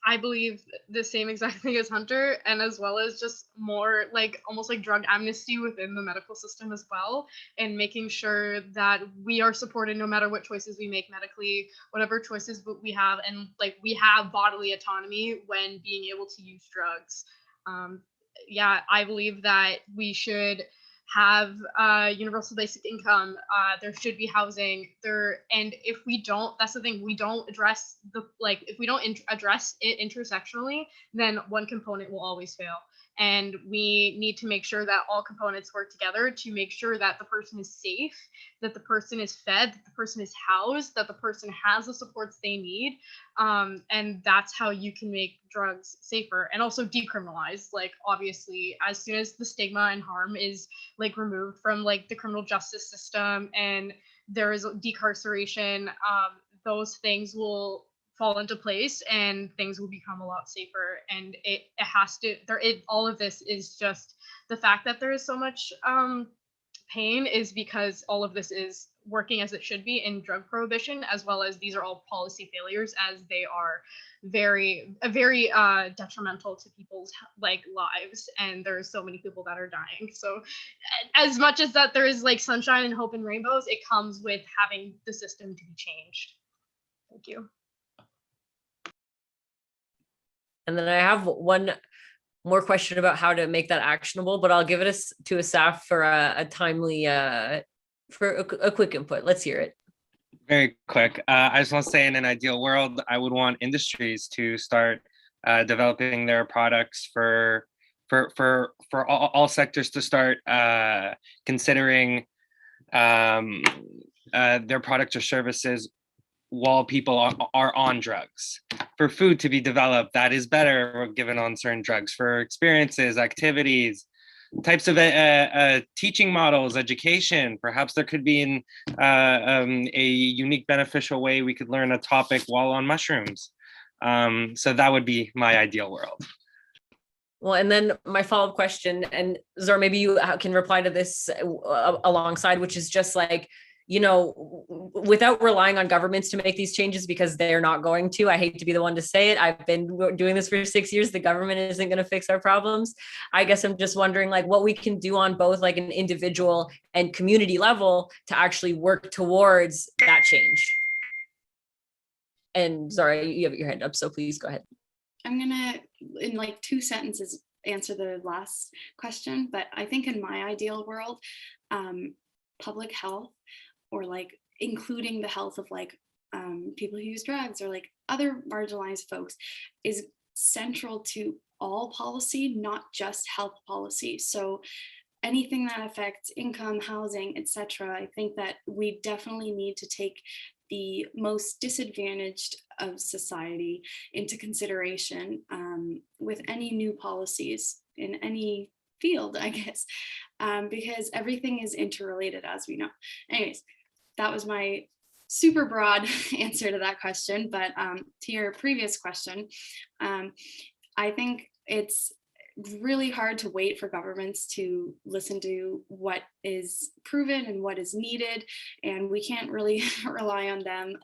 I believe the same exact thing as Hunter, and as well as just more like almost like drug amnesty within the medical system as well, and making sure that we are supported no matter what choices we make medically, whatever choices we have, and like we have bodily autonomy when being able to use drugs. Yeah, I believe that we should have universal basic income. There should be housing there, and if we don't, that's the thing. We don't address if we don't address it intersectionally, then one component will always fail. And we need to make sure that all components work together to make sure that the person is safe, that the person is fed, that the person is housed, that the person has the supports they need. And that's how you can make drugs safer and also decriminalize. Like, obviously, as soon as the stigma and harm is like removed from like the criminal justice system and there is decarceration, those things will fall into place and things will become a lot safer. And it has to, all of this is just the fact that there is so much pain is because all of this is working as it should be in drug prohibition, as well as these are all policy failures, as they are very detrimental to people's like lives, and there's so many people that are dying. So as much as that there is like sunshine and hope and rainbows, it comes with having the system to be changed. Thank you. And then I have one more question about how to make that actionable, but I'll give it to Asaf for a timely, for a quick input. Let's hear it. Very quick. I just want to say, in an ideal world, I would want industries to start developing their products for all sectors to start considering their products or services while people are on drugs. For food to be developed that is better given on certain drugs. For experiences, activities, types of teaching models, education. Perhaps there could be a unique beneficial way we could learn a topic while on mushrooms. So that would be my ideal world. Well, and then my follow-up question, and Zora, maybe you can reply to this alongside, which is just like, you know, without relying on governments to make these changes, because they're not going to. I hate to be the one to say it. I've been doing this for 6 years. The government isn't going to fix our problems. I guess I'm just wondering like what we can do on both like an individual and community level to actually work towards that change. And Zara, you have your hand up, so please go ahead. I'm gonna, in like 2 sentences, answer the last question, but I think in my ideal world, public health, or like including the health of like people who use drugs or like other marginalized folks, is central to all policy, not just health policy. So anything that affects income, housing, etc., I think that we definitely need to take the most disadvantaged of society into consideration with any new policies in any field, I guess, because everything is interrelated, as we know. Anyways, that was my super broad answer to that question. But to your previous question, I think it's really hard to wait for governments to listen to what is proven and what is needed, and we can't really rely on them.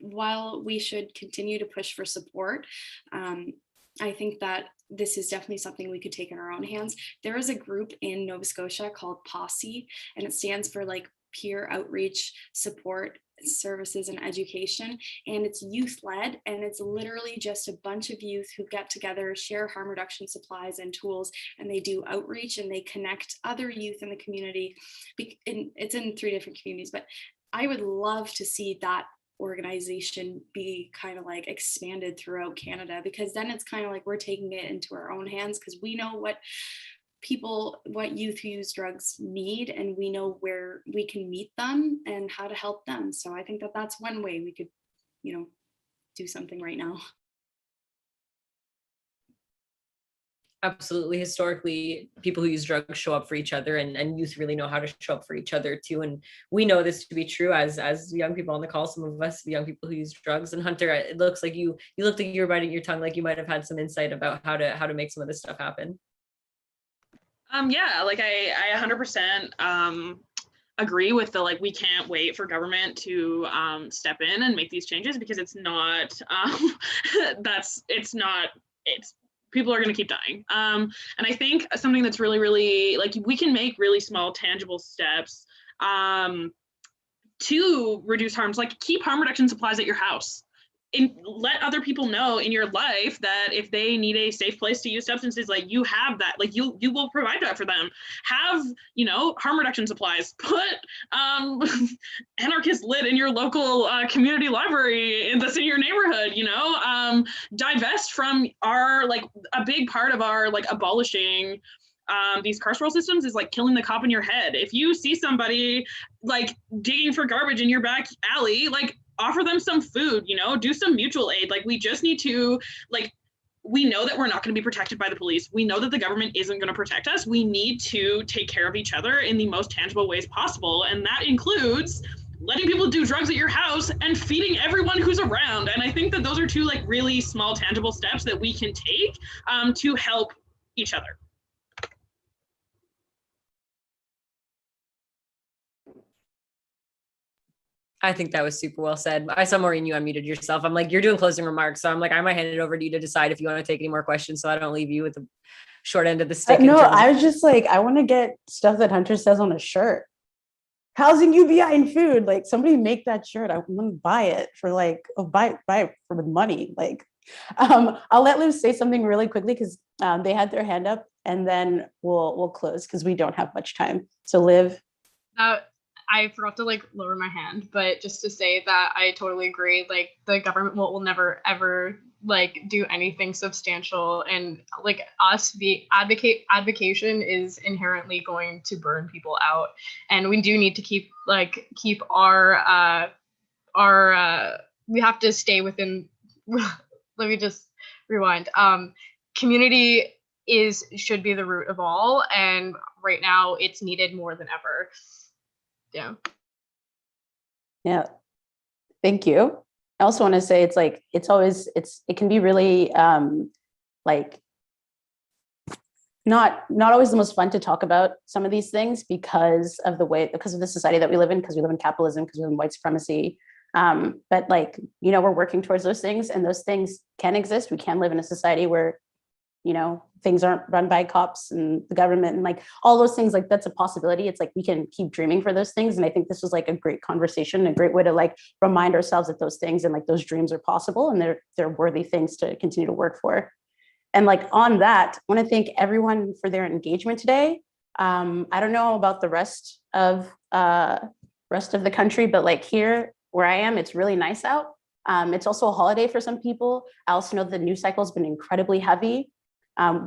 While we should continue to push for support, I think that this is definitely something we could take in our own hands. There is a group in Nova Scotia called POSSE, and it stands for like peer outreach support services and education, and it's youth led, and it's literally just a bunch of youth who get together, share harm reduction supplies and tools, and they do outreach and they connect other youth in the community. It's in 3 different communities, but I would love to see that organization be kind of like expanded throughout Canada, because then it's kind of like we're taking it into our own hands, because we know what youth who use drugs need, and we know where we can meet them and how to help them. So I think that that's one way we could, you know, do something right now. Absolutely. Historically, people who use drugs show up for each other, and youth really know how to show up for each other too. And we know this to be true as young people on the call, some of us young people who use drugs. And Hunter, it looks like you looked like you were biting your tongue, like you might have had some insight about how to make some of this stuff happen. Yeah, like I 100% agree with the like we can't wait for government to step in and make these changes, because it's not it's people are going to keep dying. And I think something that's really, really like we can make really small tangible steps to reduce harms, like keep harm reduction supplies at your house. Let other people know in your life that if they need a safe place to use substances, like you have that, like you will provide that for them. Have, you know, harm reduction supplies. Put anarchist lit in your local community library that's in your neighborhood. You know, divest from our, like, a big part of our like abolishing these carceral systems is like killing the cop in your head. If you see somebody like digging for garbage in your back alley, like offer them some food, you know, do some mutual aid. Like we just need to, like, we know that we're not going to be protected by the police. We know that the government isn't going to protect us. We need to take care of each other in the most tangible ways possible. And that includes letting people do drugs at your house and feeding everyone who's around. And I think that those are two like really small tangible steps that we can take to help each other. I think that was super well said. I saw Maureen, you unmuted yourself. I'm like, you're doing closing remarks. So I'm like, I might hand it over to you to decide if you want to take any more questions, so I don't leave you with the short end of the stick. No, I was just like, I want to get stuff that Hunter says on a shirt. Housing UBI and food. Like somebody make that shirt. I want to buy it for like, buy it for the money. Like, I'll let Liv say something really quickly because they had their hand up, and then we'll close because we don't have much time. So Liv. I forgot to like lower my hand, but just to say that I totally agree. Like the government will never ever like do anything substantial, and like us, the advocation is inherently going to burn people out, and we do need to keep our we have to stay within. Let me just rewind. Community should be the root of all, and right now it's needed more than ever. Yeah, thank you. I also want to say it's like it can be really like not always the most fun to talk about some of these things because of the society that we live in, because we live in capitalism, because we live in white supremacy. But like, you know, we're working towards those things, and those things can exist. We can live in a society where, you know, things aren't run by cops and the government and like all those things. Like that's a possibility. It's like we can keep dreaming for those things. And I think this was like a great conversation, a great way to like remind ourselves that those things and like those dreams are possible, and they're worthy things to continue to work for. And like on that, I want to thank everyone for their engagement today. I don't know about the rest of the country, but like here where I am, it's really nice out. It's also a holiday for some people. I also know the news cycle has been incredibly heavy.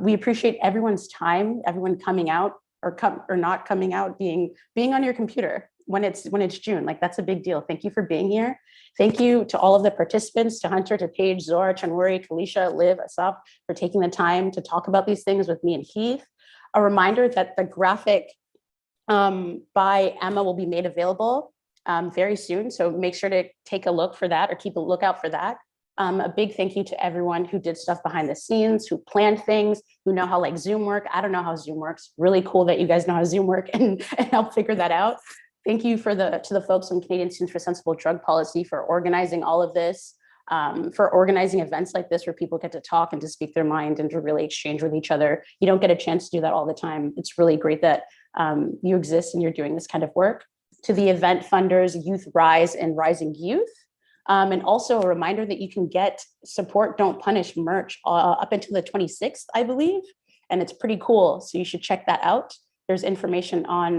We appreciate everyone's time, everyone coming out or not coming out, being on your computer when it's June. Like that's a big deal. Thank you for being here. Thank you to all of the participants, to Hunter, to Paige, Zora, Chanwari, Kalisha, Liv, Asaf, for taking the time to talk about these things with me and Heath. A reminder that the graphic by Emma will be made available very soon. So make sure to take a look for that or keep a lookout for that. A big thank you to everyone who did stuff behind the scenes, who planned things, who know how like Zoom work. I don't know how Zoom works. Really cool that you guys know how Zoom work and help figure that out. Thank you to the folks on Canadian Students for Sensible Drug Policy for organizing all of this, for organizing events like this where people get to talk and to speak their mind and to really exchange with each other. You don't get a chance to do that all the time. It's really great that you exist and you're doing this kind of work. To the event funders, Youth Rise and Rising Youth. And also a reminder that you can get Support Don't Punish merch up until the 26th, I believe. And it's pretty cool. So you should check that out. There's information on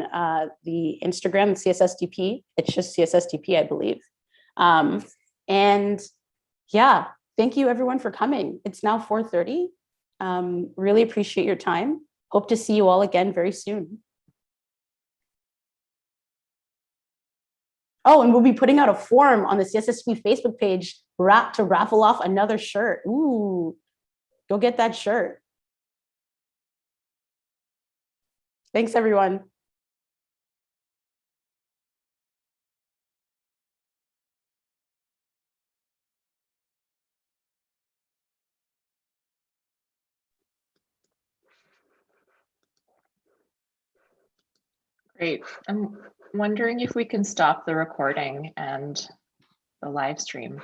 the Instagram, CSSDP. It's just CSSDP, I believe. And yeah, thank you everyone for coming. It's now 4:30. Really appreciate your time. Hope to see you all again very soon. Oh, and we'll be putting out a form on the CSSDP Facebook page to raffle off another shirt. Ooh, go get that shirt. Thanks, everyone. Great. wondering if we can stop the recording and the live stream.